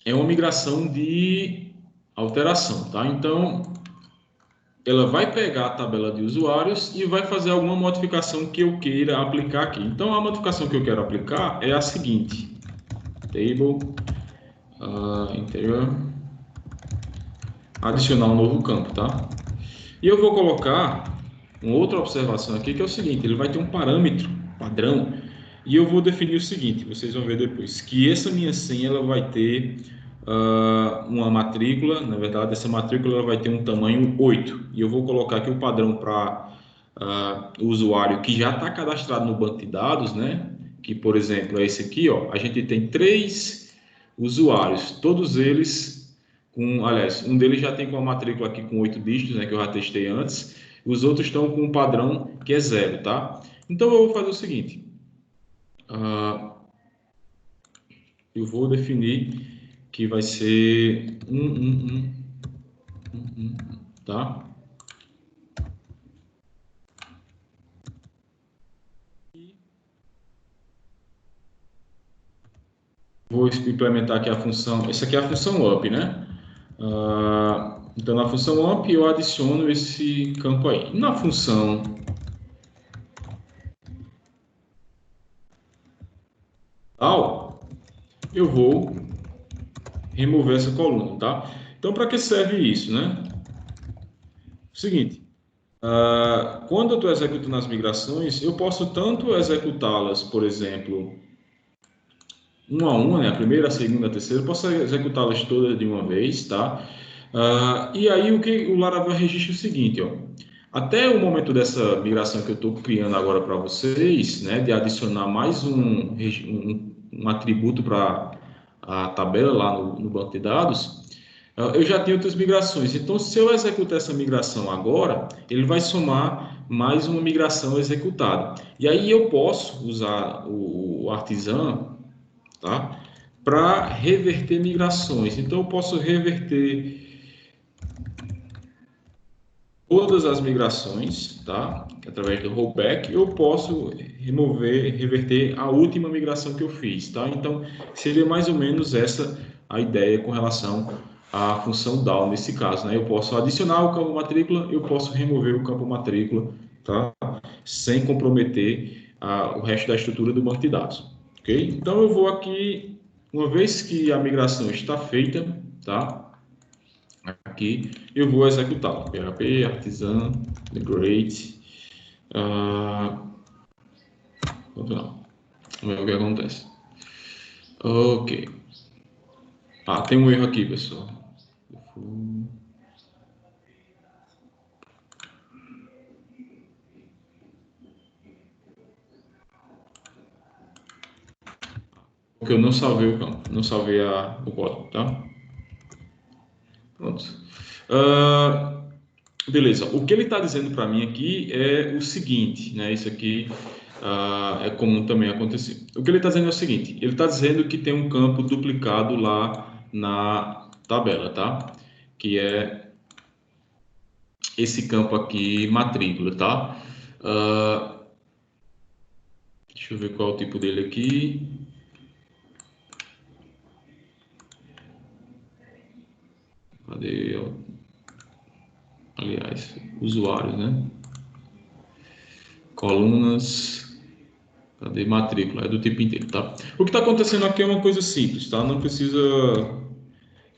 é uma migração de alteração, tá? Então, ela vai pegar a tabela de usuários e vai fazer alguma modificação que eu queira aplicar aqui. Então, a modificação que eu quero aplicar é a seguinte. Table interior, adicionar um novo campo, tá? E eu vou colocar uma outra observação aqui, que é o seguinte, ele vai ter um parâmetro, padrão, e eu vou definir o seguinte, vocês vão ver depois, que essa minha senha ela vai ter uma matrícula, na verdade essa matrícula ela vai ter um tamanho 8, e eu vou colocar aqui o padrão para o usuário que já está cadastrado no banco de dados, né? Que, por exemplo, é esse aqui, ó, a gente tem 3 usuários, todos eles aliás, um deles já tem com a matrícula aqui com 8 dígitos, né, que eu já testei antes, os outros estão com um padrão que é 0, tá? Então eu vou fazer o seguinte, eu vou definir que vai ser tá? Vou implementar aqui a função, essa aqui é a função up, né? Então na função up eu adiciono esse campo aí. Na função tal, eu vou remover essa coluna, tá? Então para que serve isso, né? Seguinte, quando eu estou executando as migrações, eu posso tanto executá-las, por exemplo, uma a uma, né? A primeira, a segunda, a terceira, eu posso executá-las todas de uma vez, tá? E aí o que o Laravel registra é o seguinte, ó. Até o momento dessa migração que eu estou criando agora para vocês, né, de adicionar mais um atributo para a tabela lá no banco de dados, Eu já tenho outras migrações. Então, se eu executar essa migração agora, ele vai somar mais uma migração executada. E aí eu posso usar o Artisan, tá? Para reverter migrações. Então, eu posso reverter todas as migrações, tá? Através do rollback, eu posso reverter a última migração que eu fiz, tá? Então, seria mais ou menos essa a ideia com relação à função down nesse caso, né? Eu posso adicionar o campo matrícula, eu posso remover o campo matrícula, tá? Sem comprometer o resto da estrutura do banco de dados, ok? Então, eu vou aqui, uma vez que a migração está feita, tá? Aqui eu vou executar PHP artisan migrate. Vamos lá, vamos ver o que acontece. Ok. Tem um erro aqui, pessoal. Porque eu não salvei o campo, não salvei o código, tá? Pronto. Ah, beleza. O que ele está dizendo para mim aqui é o seguinte, né? Isso aqui é comum também acontecer. O que ele está dizendo é o seguinte: ele está dizendo que tem um campo duplicado lá na tabela, tá? Que é esse campo aqui, matrícula, tá? Ah, deixa eu ver qual é o tipo dele aqui. Cadê? Aliás, usuários, né? Colunas. Cadê? Matrícula, é do tipo inteiro, tá? O que está acontecendo aqui é uma coisa simples, tá? Não precisa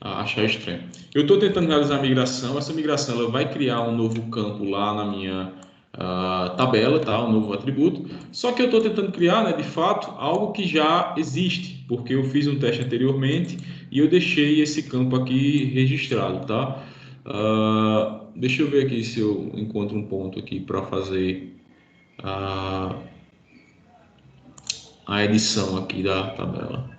achar estranho. Eu estou tentando realizar a migração. Essa migração ela vai criar um novo campo lá na minha tabela, tá? Um novo atributo. Só que eu estou tentando criar, né, de fato, algo que já existe, porque eu fiz um teste anteriormente e eu deixei esse campo aqui registrado, tá? Deixa eu ver aqui se eu encontro um ponto aqui para fazer a, a edição aqui da tabela.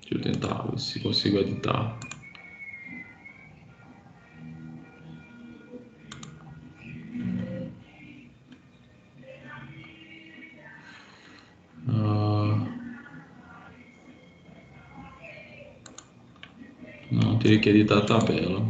Deixa eu tentar ver se consigo editar. Não, teria que editar a tabela.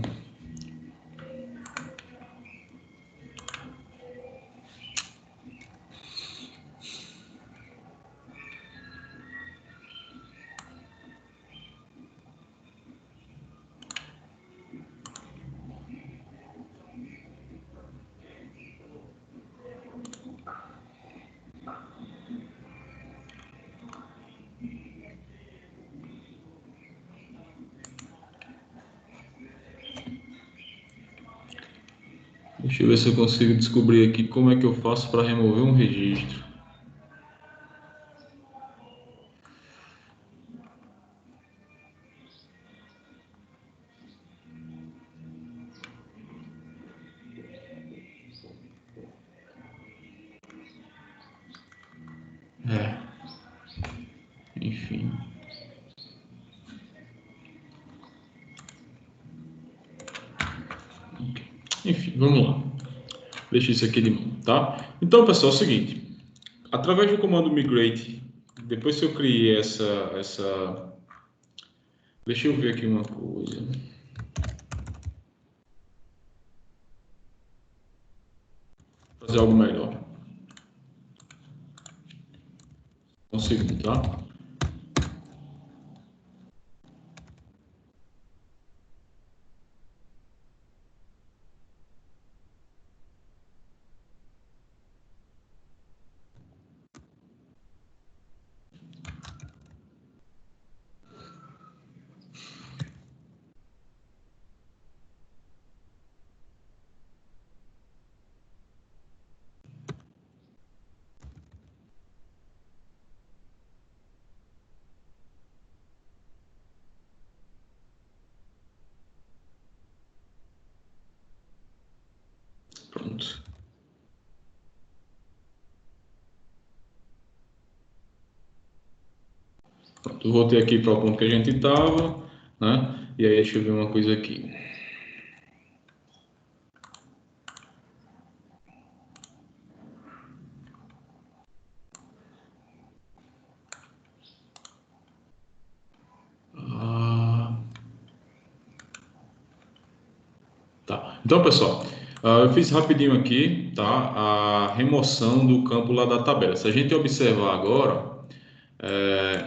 Deixa eu ver se eu consigo descobrir aqui como é que eu faço para remover um registro. Enfim. Enfim, vamos lá. Deixa isso aqui de mão, tá? Então, pessoal, é o seguinte. Através do comando migrate, depois que eu criei essa... Deixa eu ver aqui uma coisa. Fazer algo melhor. Um segundo, tá? Pronto, voltei aqui para o ponto que a gente estava, né? E aí, deixa eu ver uma coisa aqui. Tá. Então, pessoal, eu fiz rapidinho aqui, tá? A remoção do campo lá da tabela. Se a gente observar agora,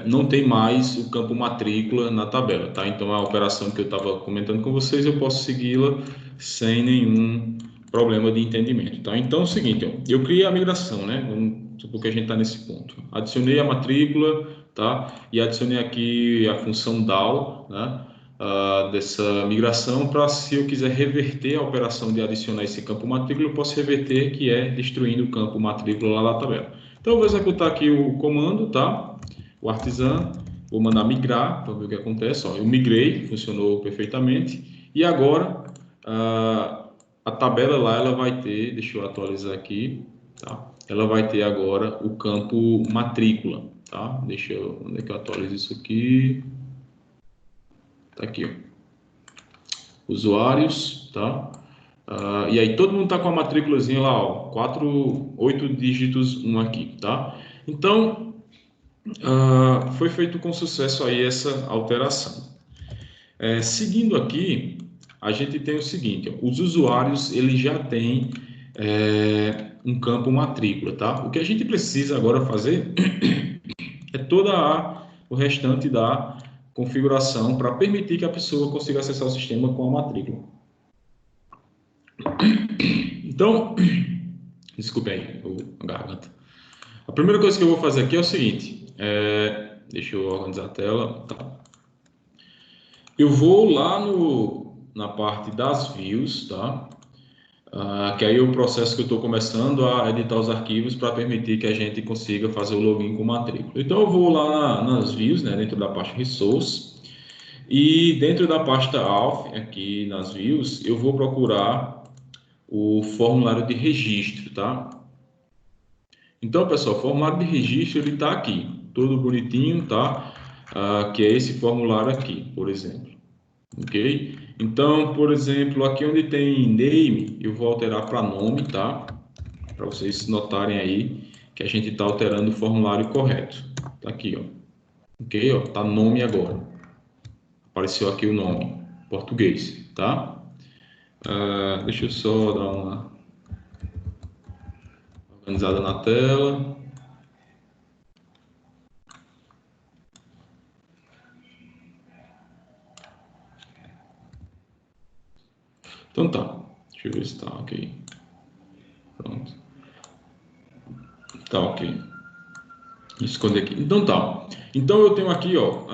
não tem mais o campo matrícula na tabela, tá? Então, a operação que eu estava comentando com vocês, eu posso segui-la sem nenhum problema de entendimento, tá? Então, é o seguinte, ó, eu criei a migração, né? Vamos supor que a gente está nesse ponto. Adicionei a matrícula, tá? E adicionei aqui a função DAO, né? Dessa migração, para se eu quiser reverter a operação de adicionar esse campo matrícula, eu posso reverter, que é destruindo o campo matrícula lá na tabela. Então, eu vou executar aqui o comando, tá? O artisan, vou mandar migrar para ver o que acontece. Ó, eu migrei, funcionou perfeitamente. E agora, a tabela lá, ela vai ter, deixa eu atualizar aqui, tá? Ela vai ter agora o campo matrícula, tá? Deixa eu, onde é que eu atualizo isso aqui? Tá aqui, ó. Usuários, tá? E aí todo mundo tá com a matrículazinha lá, ó, 8 dígitos, um aqui, tá? Então, foi feito com sucesso aí essa alteração. Seguindo aqui, a gente tem o seguinte, ó, os usuários eles já têm um campo matrícula, tá? O que a gente precisa agora fazer é o restante da configuração para permitir que a pessoa consiga acessar o sistema com a matrícula. Então, desculpe aí a garganta. A primeira coisa que eu vou fazer aqui é o seguinte, deixa eu organizar a tela, tá? Eu vou lá na parte das views, tá? Que aí é o processo que eu estou começando a editar os arquivos para permitir que a gente consiga fazer o login com matrícula. Então eu vou lá nas views, né, dentro da pasta resource, e dentro da pasta auth, aqui nas views, eu vou procurar o formulário de registro, tá? Então, pessoal, o formulário de registro ele está aqui, todo bonitinho, tá? Que é esse formulário aqui, por exemplo. Ok? Então, por exemplo, aqui onde tem name, eu vou alterar para nome, tá? Para vocês notarem aí que a gente está alterando o formulário correto. Tá aqui, ó. Ok? Ó, tá nome agora. Apareceu aqui o nome, português, tá? Deixa eu só dar uma organizada na tela. Então tá. Deixa eu ver se tá ok. Pronto. Tá ok. Esconder aqui. Então tá. Então eu tenho aqui, ó,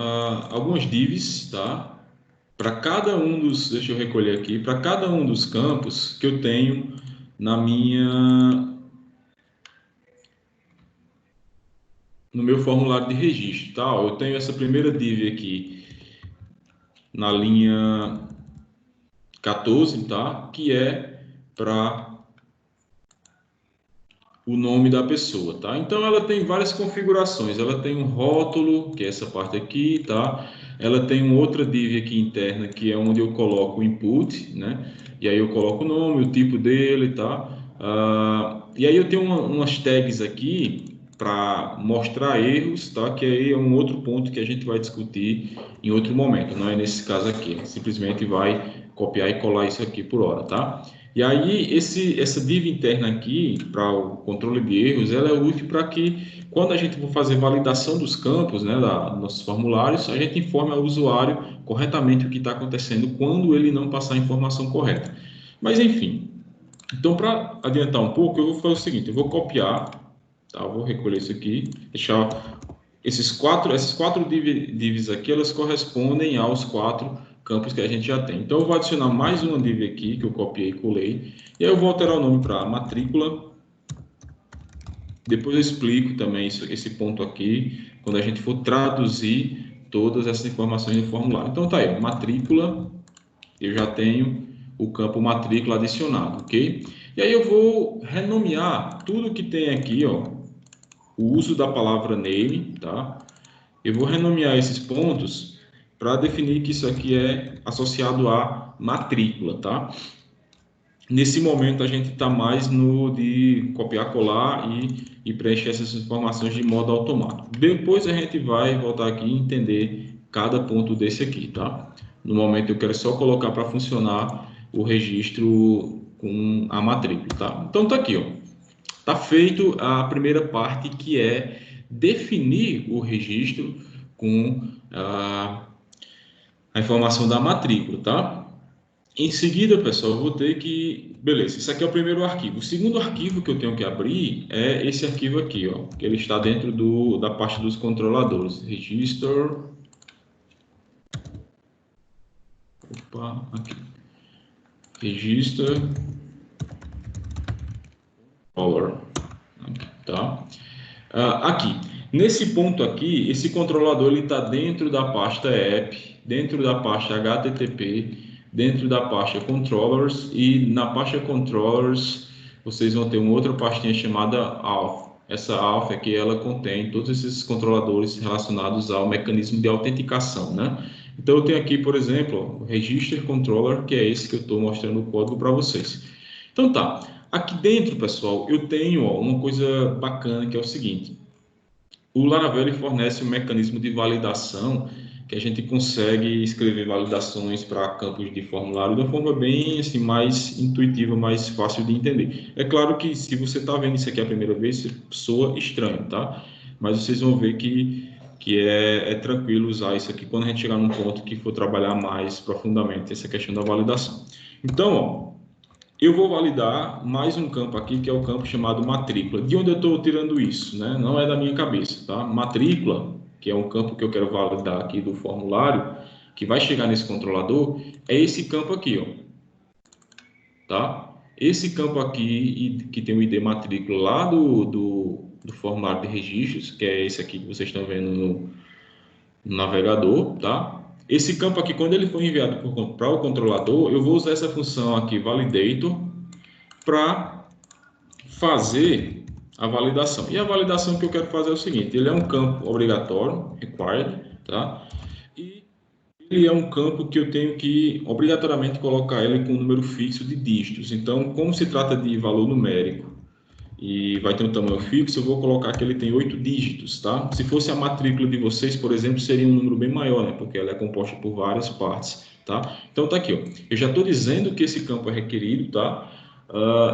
algumas divs, tá? Para cada um dos, deixa eu recolher aqui, para cada um dos campos que eu tenho no meu formulário de registro, tá? Eu tenho essa primeira div aqui na linha 14, tá? Que é para o nome da pessoa, tá? Então ela tem várias configurações. Ela tem um rótulo, que é essa parte aqui, tá? Ela tem uma outra div aqui interna, que é onde eu coloco o input, né? E aí eu coloco o nome, o tipo dele, tá? E aí eu tenho umas tags aqui para mostrar erros, tá? Que aí é um outro ponto que a gente vai discutir em outro momento, não é nesse caso aqui. Simplesmente vai copiar e colar isso aqui por hora, tá? E aí, essa div interna aqui, para o controle de erros, ela é útil para que, quando a gente for fazer validação dos campos, né, dos nossos formulários, a gente informe ao usuário corretamente o que está acontecendo quando ele não passar a informação correta. Mas, enfim, então, para adiantar um pouco, eu vou fazer o seguinte, eu vou copiar, tá, eu vou recolher isso aqui, deixar essas quatro divs aqui, elas correspondem aos quatro campos que a gente já tem. Então, eu vou adicionar mais uma div aqui, que eu copiei e colei, e aí eu vou alterar o nome para matrícula. Depois eu explico também esse ponto aqui, quando a gente for traduzir todas essas informações no formulário. Então, tá aí, matrícula, eu já tenho o campo matrícula adicionado, ok? E aí eu vou renomear tudo que tem aqui, ó, o uso da palavra name, tá? Eu vou renomear esses pontos para definir que isso aqui é associado à matrícula, tá? Nesse momento, a gente está mais no de copiar, colar e preencher essas informações de modo automático. Depois a gente vai voltar aqui e entender cada ponto desse aqui, tá? No momento, eu quero só colocar para funcionar o registro com a matrícula, tá? Então, tá aqui, ó. Tá feito a primeira parte, que é definir o registro com a informação da matrícula, tá? Em seguida, pessoal, eu vou ter que... Beleza, esse aqui é o primeiro arquivo. O segundo arquivo que eu tenho que abrir é esse arquivo aqui, ó, que ele está dentro da pasta dos controladores. Register... Opa, aqui. Register... Color. Aqui, tá? Aqui. Nesse ponto aqui, esse controlador está dentro da pasta app, dentro da pasta HTTP, dentro da pasta controllers, e na pasta controllers vocês vão ter uma outra pastinha chamada auth. Essa auth aqui, ela contém todos esses controladores relacionados ao mecanismo de autenticação, né? Então eu tenho aqui, por exemplo, o register controller, que é esse que eu estou mostrando o código para vocês. Então tá, aqui dentro, pessoal, eu tenho uma coisa bacana, que é o seguinte: o Laravel ele fornece um mecanismo de validação, que a gente consegue escrever validações para campos de formulário de uma forma bem assim, mais intuitiva, mais fácil de entender. É claro que se você está vendo isso aqui a primeira vez, soa estranho, tá? Mas vocês vão ver que é tranquilo usar isso aqui quando a gente chegar num ponto que for trabalhar mais profundamente essa questão da validação. Então, ó, eu vou validar mais um campo aqui, que é o campo chamado matrícula. De onde eu estou tirando isso, né? Não é da minha cabeça, tá? Matrícula, que é um campo que eu quero validar aqui do formulário, que vai chegar nesse controlador, é esse campo aqui, ó, tá? Esse campo aqui, que tem o ID matrícula lá do formulário de registros, que é esse aqui que vocês estão vendo no navegador, tá? Esse campo aqui, quando ele for enviado para o controlador, eu vou usar essa função aqui, validator, para fazer a validação. E a validação que eu quero fazer é o seguinte: ele é um campo obrigatório, required, tá? E ele é um campo que eu tenho que obrigatoriamente colocar ele com um número fixo de dígitos. Então, como se trata de valor numérico e vai ter um tamanho fixo, eu vou colocar que ele tem 8 dígitos, tá? Se fosse a matrícula de vocês, por exemplo, seria um número bem maior, né? Porque ela é composta por várias partes, tá? Então tá aqui, ó. Eu já estou dizendo que esse campo é requerido, tá?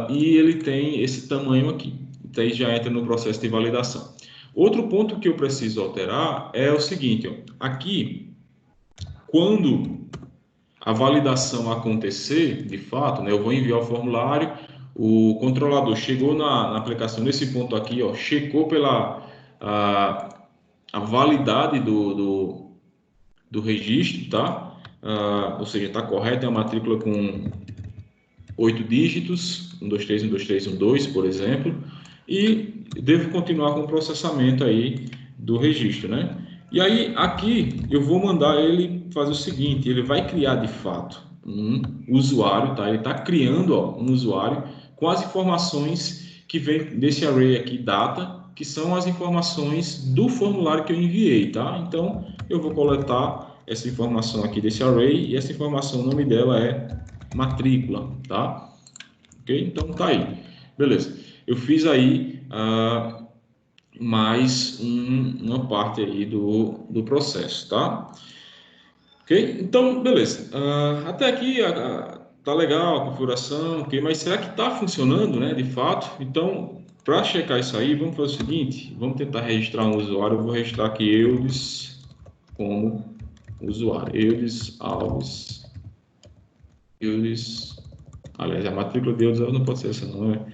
E ele tem esse tamanho aqui. Então aí já entra no processo de validação. Outro ponto que eu preciso alterar é o seguinte, ó. Aqui, quando a validação acontecer, de fato, né, eu vou enviar o formulário, o controlador chegou na aplicação, nesse ponto aqui, ó, checou pela a validade do registro, tá? Ou seja, está correta, é a matrícula com 8 dígitos, 123, 123, 12, por exemplo, e devo continuar com o processamento aí do registro, né? E aí, aqui, eu vou mandar ele fazer o seguinte: ele vai criar, de fato, um usuário, tá? Ele está criando, ó, um usuário com as informações que vem desse array aqui, data, que são as informações do formulário que eu enviei, tá? Então, eu vou coletar essa informação aqui desse array, e essa informação, o nome dela é matrícula, tá? Ok? Então, tá aí. Beleza. Eu fiz aí mais uma parte aí do processo, tá? Ok? Então, beleza. Até aqui tá legal a configuração, ok? Mas será que tá funcionando, né? De fato? Então, para checar isso aí, vamos fazer o seguinte: vamos tentar registrar um usuário. Eu vou registrar aqui Eudes como usuário. Eudes Alves. Eudes. Aliás, a matrícula de Eudes Alves não pode ser essa, não é?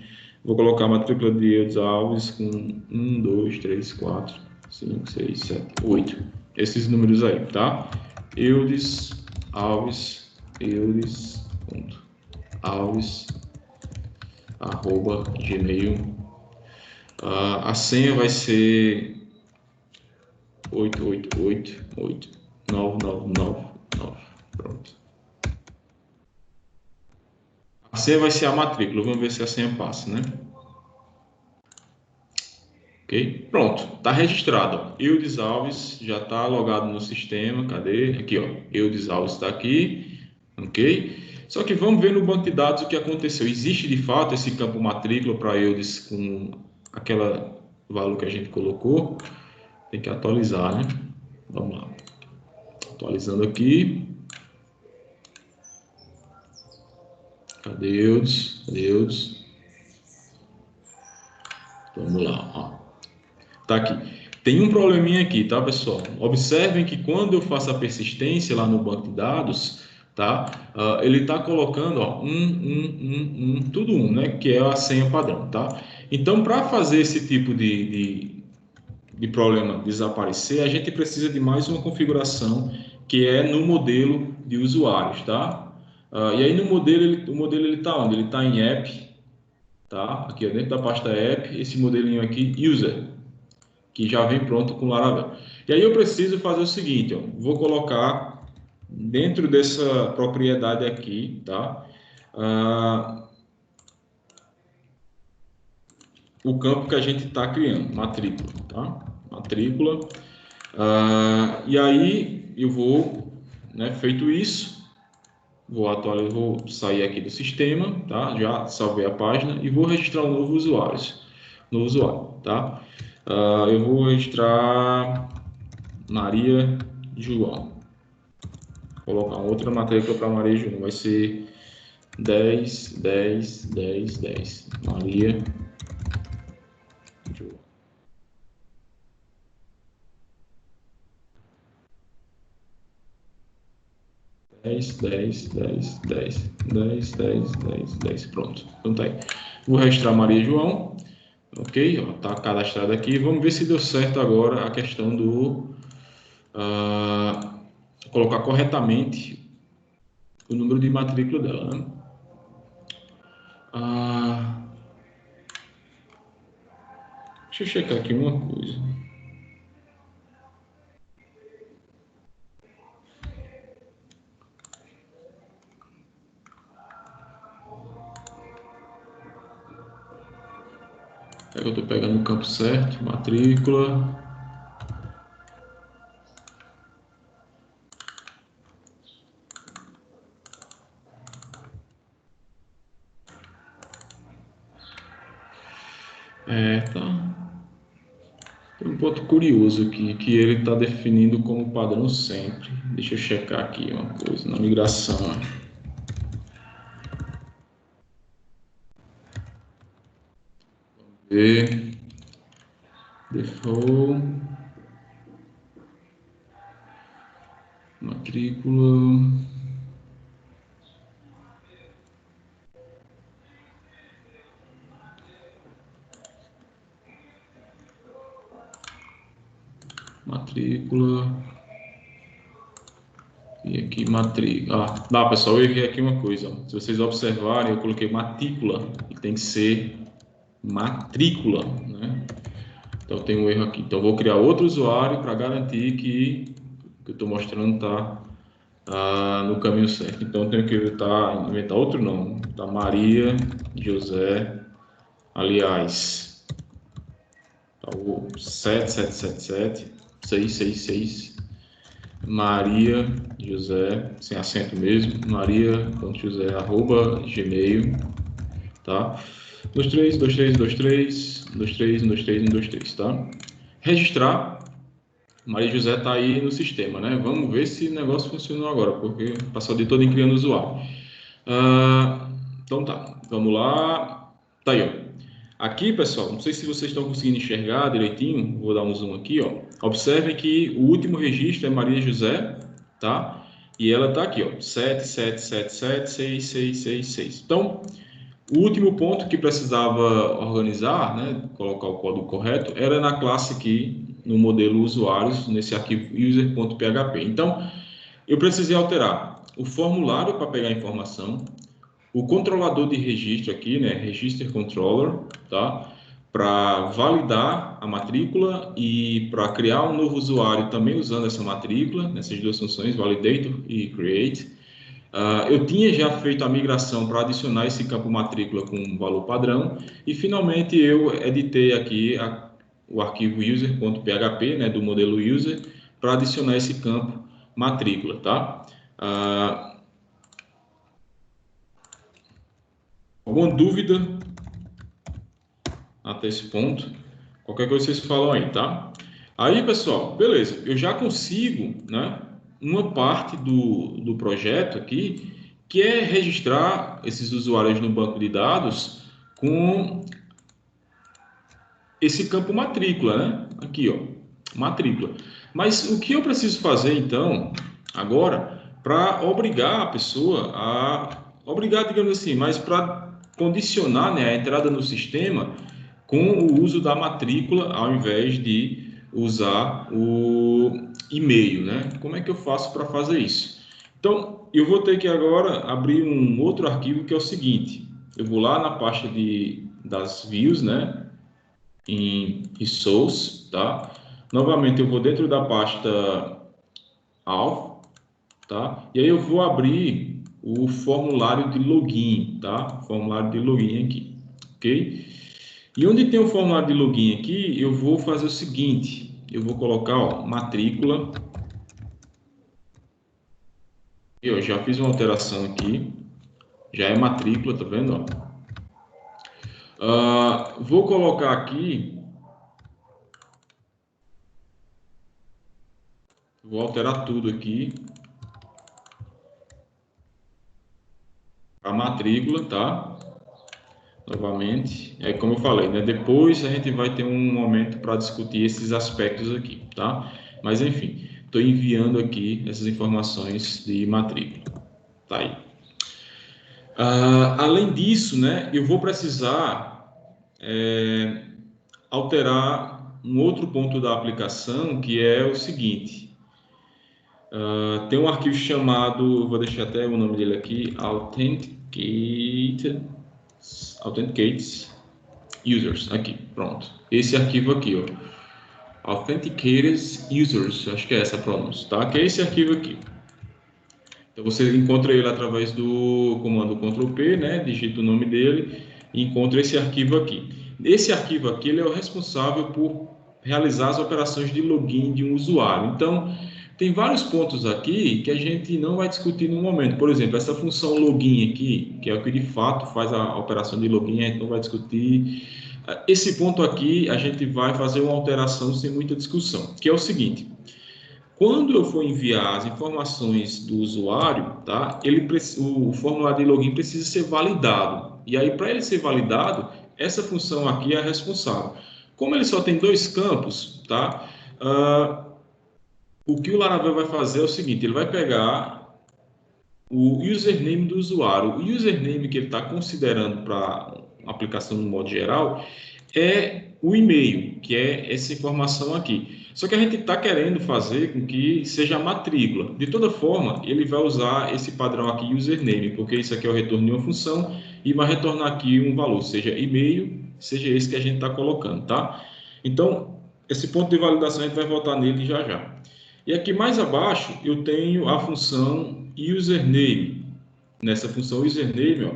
Vou colocar a matrícula de Eudes Alves com 1, 2, 3, 4, 5, 6, 7, 8. Esses números aí, tá? Eudes Alves, Eudes, ponto, Alves, arroba, Gmail. A senha vai ser 8888999. Pronto. A senha vai ser a matrícula. Vamos ver se a senha passa, né? Ok? Pronto, está registrado. Eudes Alves já está logado no sistema. Cadê? Aqui, ó. Eudes Alves está aqui. Ok? Só que vamos ver no banco de dados o que aconteceu. Existe de fato esse campo matrícula para Eudes com aquele valor que a gente colocou? Tem que atualizar, né? Vamos lá. Atualizando aqui. Cadê Eudes? Cadê Eudes? Vamos lá, ó. Tá aqui. Tem um probleminha aqui, tá, pessoal? Observem que quando eu faço a persistência lá no banco de dados, tá? Ele tá colocando, ó, tudo né? Que é a senha padrão, tá? Então, para fazer esse tipo de problema desaparecer, a gente precisa de mais uma configuração que é no modelo de usuários, tá? E aí no modelo, o modelo ele tá onde? Ele tá em app, tá? Aqui ó, dentro da pasta app, esse modelinho aqui, user, que já vem pronto com Laravel. E aí eu preciso fazer o seguinte, ó, vou colocar dentro dessa propriedade aqui, tá? O campo que a gente está criando, matrícula, tá? Matrícula. E aí eu vou, né, feito isso, vou atualizar, vou sair aqui do sistema, tá? Já salvei a página e vou registrar um novo usuário, tá? Eu vou registrar Maria João. Vou colocar outra matrícula para Maria João, vai ser 10, 10, 10, 10. Maria João. 10, 10, 10, 10, 10, 10, 10, 10. Pronto. Então tá aí. Vou registrar Maria João. Ok? Ó, tá cadastrado aqui. Vamos ver se deu certo agora a questão do colocar corretamente o número de matrícula dela, né? Deixa eu checar aqui uma coisa. Será que eu estou pegando o campo certo? Matrícula. Tá. Tem um ponto curioso aqui, que ele está definindo como padrão sempre. Deixa eu checar aqui uma coisa, na migração. Vamos ver. Default. Matrícula. Matrícula. E aqui matrícula. Pessoal, eu errei aqui uma coisa. Ó. Se vocês observarem, eu coloquei matrícula. E tem que ser matrícula, né? Então tem um erro aqui. Então eu vou criar outro usuário para garantir que o que eu estou mostrando está no caminho certo. Então eu tenho que inventar outro nome. Tá Maria José, aliás, tá o 7777 666 Maria José, sem acento mesmo, maria.josé @gmail, tá? 23, 23, 23, 23, 23, 23, tá? Registrar. Maria José está aí no sistema, né? Vamos ver se o negócio funcionou agora, porque passou o dia todo em criando usuário. Então tá, vamos lá. Tá aí, ó. Aqui, pessoal, não sei se vocês estão conseguindo enxergar direitinho, vou dar um zoom aqui, ó. Observem que o último registro é Maria José, tá? E ela tá aqui, ó, 777766666. Então, o último ponto que precisava organizar, né, colocar o código correto, era na classe aqui, no modelo usuários, nesse arquivo user.php. Então, eu precisei alterar o formulário para pegar a informação, o controlador de registro aqui, né, Register Controller, tá? Para validar a matrícula e para criar um novo usuário também usando essa matrícula, nessas duas funções, Validator e Create. Eu tinha já feito a migração para adicionar esse campo matrícula com valor padrão e finalmente eu editei aqui o arquivo user.php, né, do modelo user, para adicionar esse campo matrícula, tá? Alguma dúvida até esse ponto? Qualquer coisa vocês falam aí, tá? Aí, pessoal, beleza. Eu já consigo, né, uma parte do projeto aqui, que é registrar esses usuários no banco de dados com esse campo matrícula, né? Aqui, ó, matrícula. Mas o que eu preciso fazer, então, agora, para obrigar a pessoa obrigar, digamos assim, mas para condicionar, né, a entrada no sistema com o uso da matrícula ao invés de usar o e-mail, né? Como é que eu faço para fazer isso? Então, eu vou ter que agora abrir um outro arquivo que é o seguinte. Eu vou lá na pasta das views, né? Em resource, tá? Novamente eu vou dentro da pasta auth, tá? E aí eu vou abrir o formulário de login, tá? Formulário de login aqui, ok? E onde tem o formulário de login aqui, eu vou fazer o seguinte, eu vou colocar, ó, matrícula. E eu já fiz uma alteração aqui, já é matrícula, tá vendo, ó? Vou colocar aqui, vou alterar tudo aqui, a matrícula, tá? Novamente, é como eu falei, né? Depois a gente vai ter um momento para discutir esses aspectos aqui, tá? Mas enfim, estou enviando aqui essas informações de matrícula, tá aí. Além disso, né? Eu vou precisar alterar um outro ponto da aplicação, que é o seguinte. Tem um arquivo chamado, vou deixar até o nome dele aqui, Authenticates Users, aqui, pronto. Esse arquivo aqui, ó, Authenticated Users, acho que é essa a pronúncia, tá? Que é esse arquivo aqui. Então você encontra ele através do comando Ctrl+P, né? Digita o nome dele e encontra esse arquivo aqui. Esse arquivo aqui, ele é o responsável por realizar as operações de login de um usuário. Então, tem vários pontos aqui que a gente não vai discutir no momento. Por exemplo, essa função login aqui, que é o que de fato faz a operação de login, a gente não vai discutir. Esse ponto aqui, a gente vai fazer uma alteração sem muita discussão, que é o seguinte. Quando eu for enviar as informações do usuário, tá? O formulário de login precisa ser validado. E aí, para ele ser validado, essa função aqui é a responsável. Como ele só tem dois campos, tá? O que o Laravel vai fazer é o seguinte, ele vai pegar o username do usuário. O username que ele está considerando para a aplicação no modo geral é o e-mail, que é essa informação aqui. Só que a gente está querendo fazer com que seja a matrícula. De toda forma, ele vai usar esse padrão aqui, username, porque isso aqui é o retorno de uma função e vai retornar aqui um valor, seja e-mail, seja esse que a gente está colocando, tá? Então, esse ponto de validação a gente vai voltar nele já já. E aqui mais abaixo eu tenho a função username. Nessa função username, ó,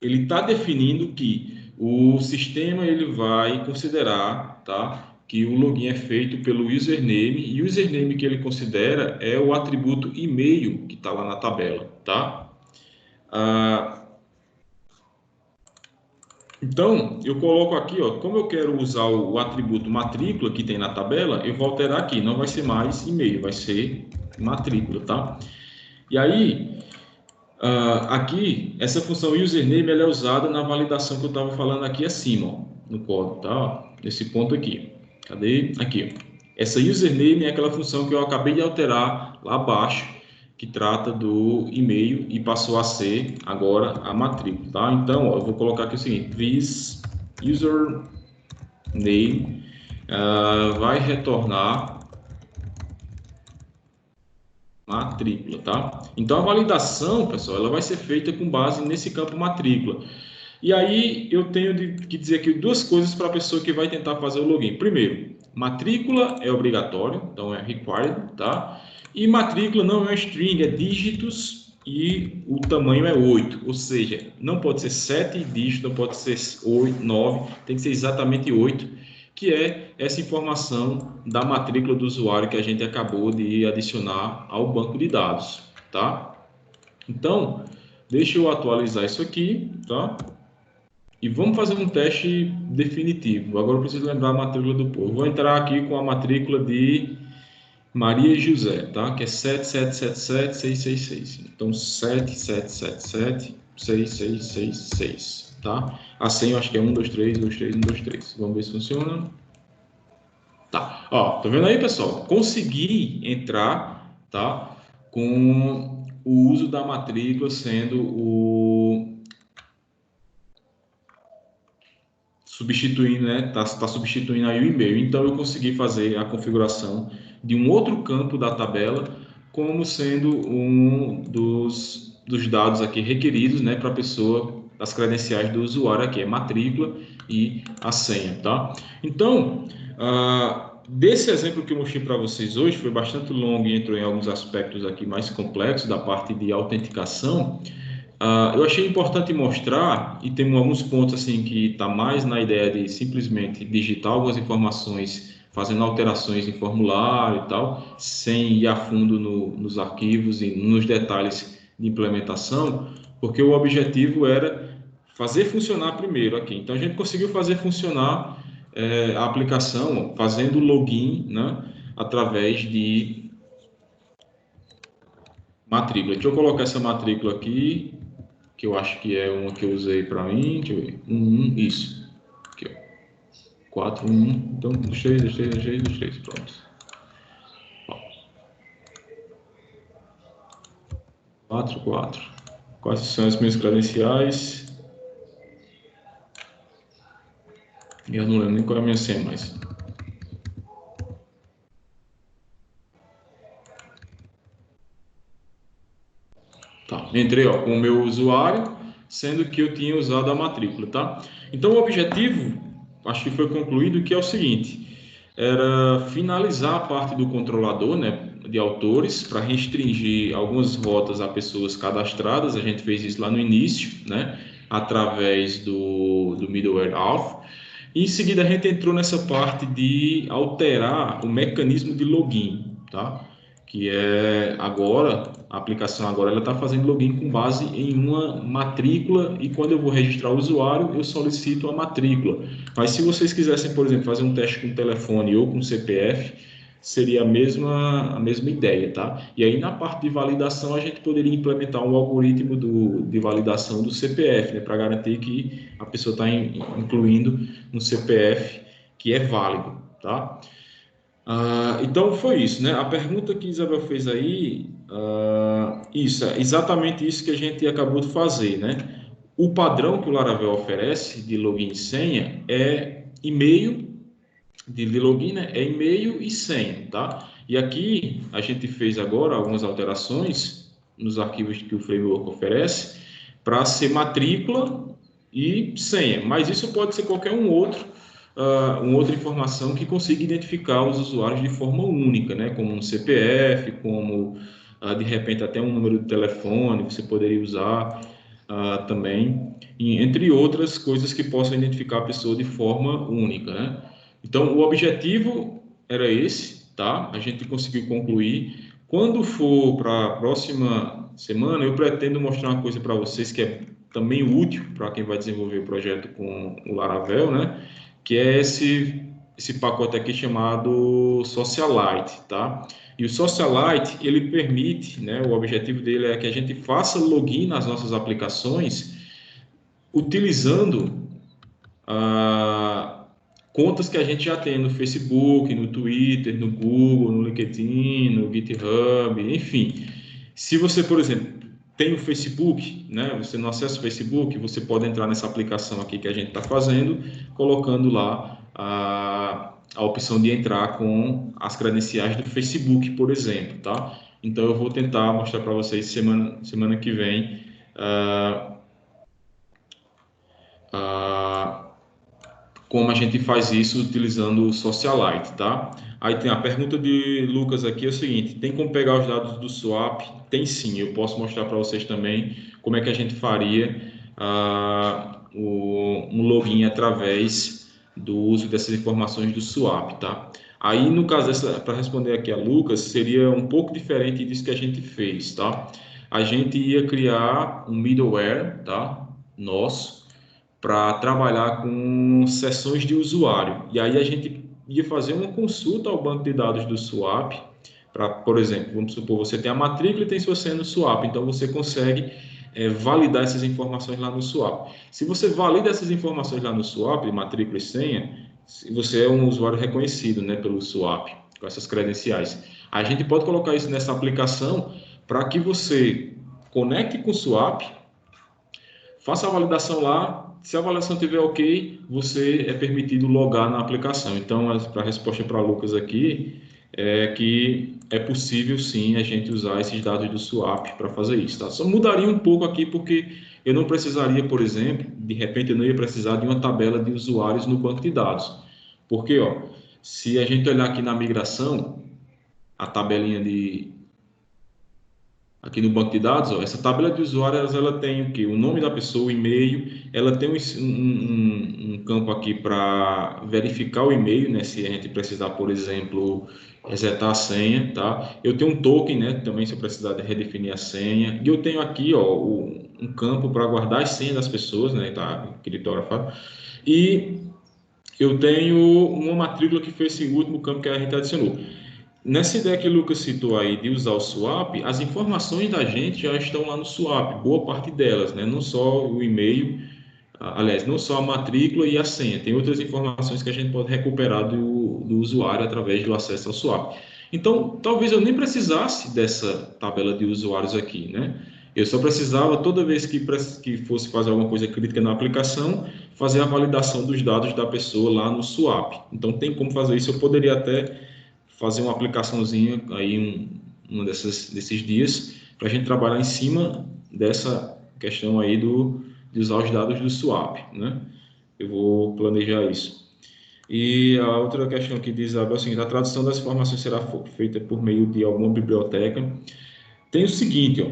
ele está definindo que o sistema ele vai considerar, tá, que o login é feito pelo username e o username que ele considera é o atributo e-mail que está lá na tabela, tá? Então, eu coloco aqui, ó, como eu quero usar o atributo matrícula que tem na tabela, eu vou alterar aqui, não vai ser mais e-mail, vai ser matrícula, tá? E aí, aqui, essa função username ela é usada na validação que eu estava falando aqui acima, ó, no código, tá? Nesse ponto aqui. Cadê? Aqui. Ó. Essa username é aquela função que eu acabei de alterar lá abaixo, que trata do e-mail e passou a ser agora a matrícula, tá? Então, ó, eu vou colocar aqui o seguinte: this username vai retornar matrícula, tá? Então a validação, pessoal, ela vai ser feita com base nesse campo matrícula. E aí eu tenho que dizer aqui duas coisas para a pessoa que vai tentar fazer o login. Primeiro, matrícula é obrigatório, então é required, tá? E matrícula não é string, é dígitos e o tamanho é 8, ou seja, não pode ser 7 dígitos, não pode ser 8, 9, tem que ser exatamente 8, que é essa informação da matrícula do usuário que a gente acabou de adicionar ao banco de dados, tá? Então, deixa eu atualizar isso aqui, tá? E vamos fazer um teste definitivo. Agora eu preciso lembrar a matrícula do povo. Vou entrar aqui com a matrícula de Maria e José, tá? Que é 7777-666. Então, 7777-6666, tá? A senha eu acho que é 12323 123. Vamos ver se funciona. Tá. Ó, tá vendo aí, pessoal? Consegui entrar, tá? Com o uso da matrícula sendo o substituindo, né? Tá substituindo aí o e-mail. Então eu consegui fazer a configuração de um outro campo da tabela como sendo um dos dados aqui requeridos, né, para a pessoa, as credenciais do usuário aqui, é matrícula e a senha, tá? Então, desse exemplo que eu mostrei para vocês hoje, foi bastante longo e entrou em alguns aspectos aqui mais complexos da parte de autenticação. Eu achei importante mostrar, e tem alguns pontos assim que está mais na ideia de simplesmente digitar algumas informações, fazendo alterações em formulário e tal, sem ir a fundo nos arquivos e nos detalhes de implementação, porque o objetivo era fazer funcionar primeiro aqui. Então a gente conseguiu fazer funcionar a aplicação fazendo login, né, através de matrícula. Deixa eu colocar essa matrícula aqui, que eu acho que é uma que eu usei para mim, deixa eu ver, isso, aqui ó, 4, 1, então dos 3, pronto. Ó, 4. Quais são as minhas credenciais? Eu não lembro nem qual é a minha senha, mas... Tá, entrei ó, com o meu usuário, sendo que eu tinha usado a matrícula, tá? Então o objetivo, acho que foi concluído, que é o seguinte, era finalizar a parte do controlador, né, de autores, para restringir algumas rotas a pessoas cadastradas. A gente fez isso lá no início, né, através do middleware auth. E em seguida a gente entrou nessa parte de alterar o mecanismo de login, tá? Que é agora, a aplicação agora ela está fazendo login com base em uma matrícula, e quando eu vou registrar o usuário, eu solicito a matrícula. Mas se vocês quisessem, por exemplo, fazer um teste com telefone ou com CPF, seria a mesma ideia, tá? E aí na parte de validação a gente poderia implementar um algoritmo de validação do CPF, né, para garantir que a pessoa está incluindo um CPF que é válido, tá? Então foi isso, né? A pergunta que Isabel fez aí, isso, é exatamente isso que a gente acabou de fazer, né? O padrão que o Laravel oferece de login e senha é e-mail, de login, né? É e-mail e senha, tá? E aqui a gente fez agora algumas alterações nos arquivos que o framework oferece para ser matrícula e senha, mas isso pode ser qualquer uma outra informação que consiga identificar os usuários de forma única, né? Como um CPF, como de repente até um número de telefone você poderia usar também, entre outras coisas que possam identificar a pessoa de forma única, né? Então o objetivo era esse, tá? A gente conseguiu concluir. Quando for para a próxima semana, eu pretendo mostrar uma coisa para vocês que é também útil para quem vai desenvolver o projeto com o Laravel, né? Que é esse pacote aqui chamado Socialite, tá? E o Socialite, ele permite, né? O objetivo dele é que a gente faça login nas nossas aplicações utilizando contas que a gente já tem no Facebook, no Twitter, no Google, no LinkedIn, no GitHub, enfim. Se você, por exemplo, tem o Facebook, né? Você não acessa o Facebook, você pode entrar nessa aplicação aqui que a gente está fazendo, colocando lá a opção de entrar com as credenciais do Facebook, por exemplo, tá? Então eu vou tentar mostrar para vocês semana que vem como a gente faz isso utilizando o Socialite, tá? Aí tem a pergunta de Lucas aqui, é o seguinte: tem como pegar os dados do swap? Tem sim, eu posso mostrar para vocês também como é que a gente faria um login através do uso dessas informações do swap, tá? Aí, no caso, para responder aqui a Lucas, seria um pouco diferente disso que a gente fez, tá? A gente ia criar um middleware, tá? Nosso, para trabalhar com sessões de usuário. E aí a gente ia fazer uma consulta ao banco de dados do swap, para, por exemplo, vamos supor, você tem a matrícula e tem sua senha no swap, então você consegue validar essas informações lá no swap. Se você valida essas informações lá no swap, matrícula e senha, você é um usuário reconhecido, né, pelo swap, com essas credenciais. A gente pode colocar isso nessa aplicação para que você conecte com o swap, faça a validação lá. Se a avaliação estiver ok, você é permitido logar na aplicação. Então, a resposta para Lucas aqui é que é possível sim a gente usar esses dados do swap para fazer isso, tá? Só mudaria um pouco aqui porque eu não precisaria, por exemplo, de repente eu não ia precisar de uma tabela de usuários no banco de dados. Porque, ó, se a gente olhar aqui na migração, a tabelinha de aqui no banco de dados, ó, essa tabela de usuários, ela tem o quê? O nome da pessoa, o e-mail, ela tem um campo aqui para verificar o e-mail, né? Se a gente precisar, por exemplo, resetar a senha, tá? Eu tenho um token, né? Também se eu precisar de redefinir a senha. E eu tenho aqui, ó, um campo para guardar as senhas das pessoas, né? Tá criptografado. E eu tenho uma matrícula que foi esse último campo que a gente adicionou. Nessa ideia que o Lucas citou aí de usar o swap, as informações da gente já estão lá no swap, boa parte delas, né? Não só o e-mail, aliás, não só a matrícula e a senha, tem outras informações que a gente pode recuperar do usuário através do acesso ao swap. Então, talvez eu nem precisasse dessa tabela de usuários aqui, né? Eu só precisava, toda vez que fosse fazer alguma coisa crítica na aplicação, fazer a validação dos dados da pessoa lá no swap. Então, tem como fazer isso. Eu poderia até fazer uma aplicaçãozinha aí desses dias para a gente trabalhar em cima dessa questão aí de usar os dados do swap, né? Eu vou planejar isso. E a outra questão que diz Isabel é o seguinte: a tradução das informações será feita por meio de alguma biblioteca. Tem o seguinte, ó,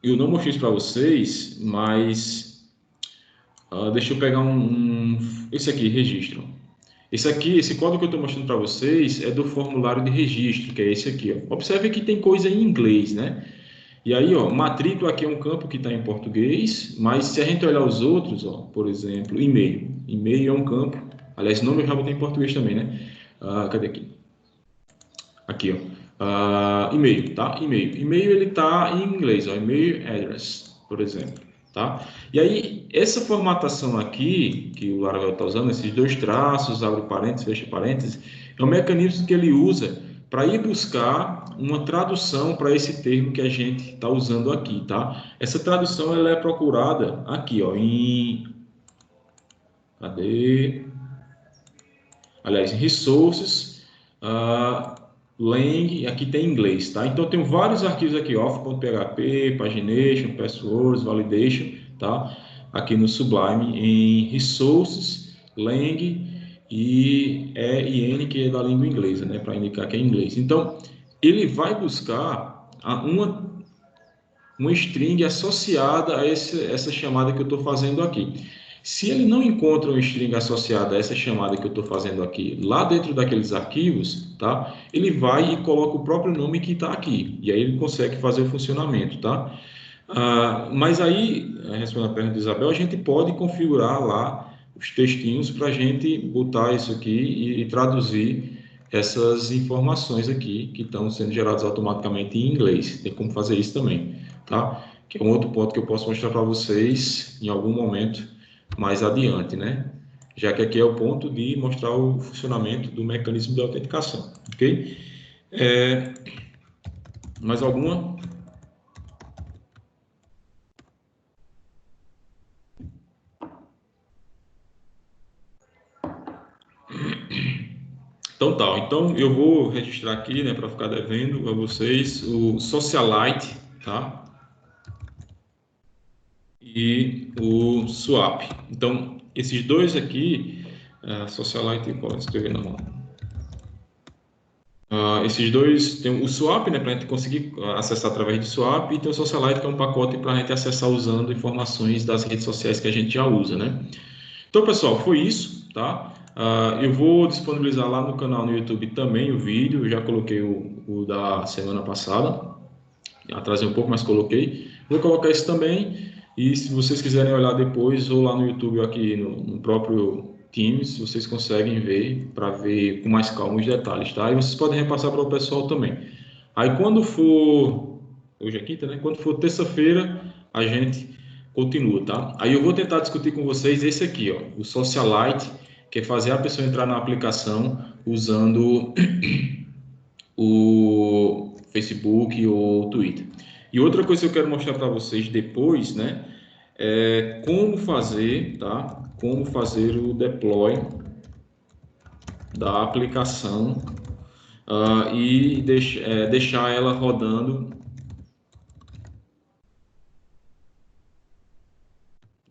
eu não mostrei isso para vocês, mas deixa eu pegar esse aqui, registro. Esse código que eu estou mostrando para vocês é do formulário de registro, que é esse aqui, ó. Observe que tem coisa em inglês, né? E aí, ó, matrícula aqui é um campo que está em português, mas se a gente olhar os outros, ó, por exemplo, e-mail. E-mail é um campo, aliás, nome eu já botei em português também, né? Cadê aqui? Aqui, ó. E-mail, tá? E-mail. E-mail ele está em inglês, ó, e-mail address, por exemplo, tá? E aí, essa formatação aqui, que o Laravel está usando, esses dois traços, abre parênteses, fecha parênteses, é um mecanismo que ele usa para ir buscar uma tradução para esse termo que a gente está usando aqui, tá? Essa tradução ela é procurada aqui, ó, cadê? Aliás, em resources, lang, aqui tem inglês, tá? Então, eu tenho vários arquivos aqui, auth.php, pagination, passwords, validation, tá? Aqui no Sublime, em resources, lang e EIN, que é da língua inglesa, né? Para indicar que é inglês. Então, ele vai buscar uma string associada a essa chamada que eu estou fazendo aqui. Se ele não encontra uma string associada a essa chamada que eu estou fazendo aqui, lá dentro daqueles arquivos, tá? Ele vai e coloca o próprio nome que está aqui, e aí ele consegue fazer o funcionamento, tá? Mas aí, respondendo a pergunta de Isabel, a gente pode configurar lá os textinhos para a gente botar isso aqui e traduzir essas informações aqui que estão sendo geradas automaticamente em inglês. Tem como fazer isso também, tá? Que é um outro ponto que eu posso mostrar para vocês em algum momento mais adiante, né? Já que aqui é o ponto de mostrar o funcionamento do mecanismo de autenticação, ok? Mais alguma? Então tá, então eu vou registrar aqui, né, para ficar devendo a vocês o Socialite, tá? E o Swap. Então, esses dois aqui, Socialite, pode escrever na mão. Esses dois, tem o Swap, né, para a gente conseguir acessar através de Swap, e tem o Socialite, que é um pacote para a gente acessar usando informações das redes sociais que a gente já usa, né? Então, pessoal, foi isso, tá? tá? Eu vou disponibilizar lá no canal no YouTube também o vídeo, eu já coloquei o da semana passada, atrasei um pouco, mas coloquei. Vou colocar esse também, e se vocês quiserem olhar depois, ou lá no YouTube, aqui no próprio Teams, vocês conseguem ver, para ver com mais calma os detalhes, tá? E vocês podem repassar para o pessoal também. Aí quando for, hoje é quinta, né? Quando for terça-feira, a gente continua, tá? Aí eu vou tentar discutir com vocês esse aqui, ó, o Socialite, que é fazer a pessoa entrar na aplicação usando o Facebook ou o Twitter. E outra coisa que eu quero mostrar para vocês depois, né, é como fazer, tá? Como fazer o deploy da aplicação e deixar ela rodando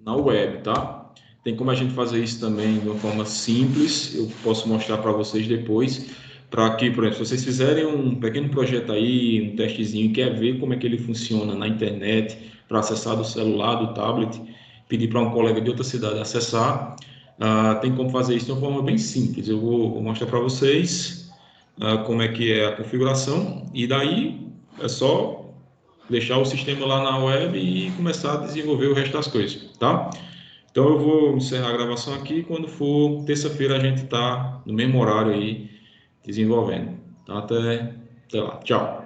na web, tá? Tem como a gente fazer isso também de uma forma simples, eu posso mostrar para vocês depois, para que, por exemplo, se vocês fizerem um pequeno projeto aí, um testezinho, quer ver como é que ele funciona na internet, para acessar do celular, do tablet, pedir para um colega de outra cidade acessar, tem como fazer isso de uma forma bem simples. Eu vou mostrar para vocês como é que é a configuração, e daí é só deixar o sistema lá na web e começar a desenvolver o resto das coisas, tá? Então eu vou encerrar a gravação aqui, quando for terça-feira a gente está no mesmo horário aí desenvolvendo. Então até lá, tchau.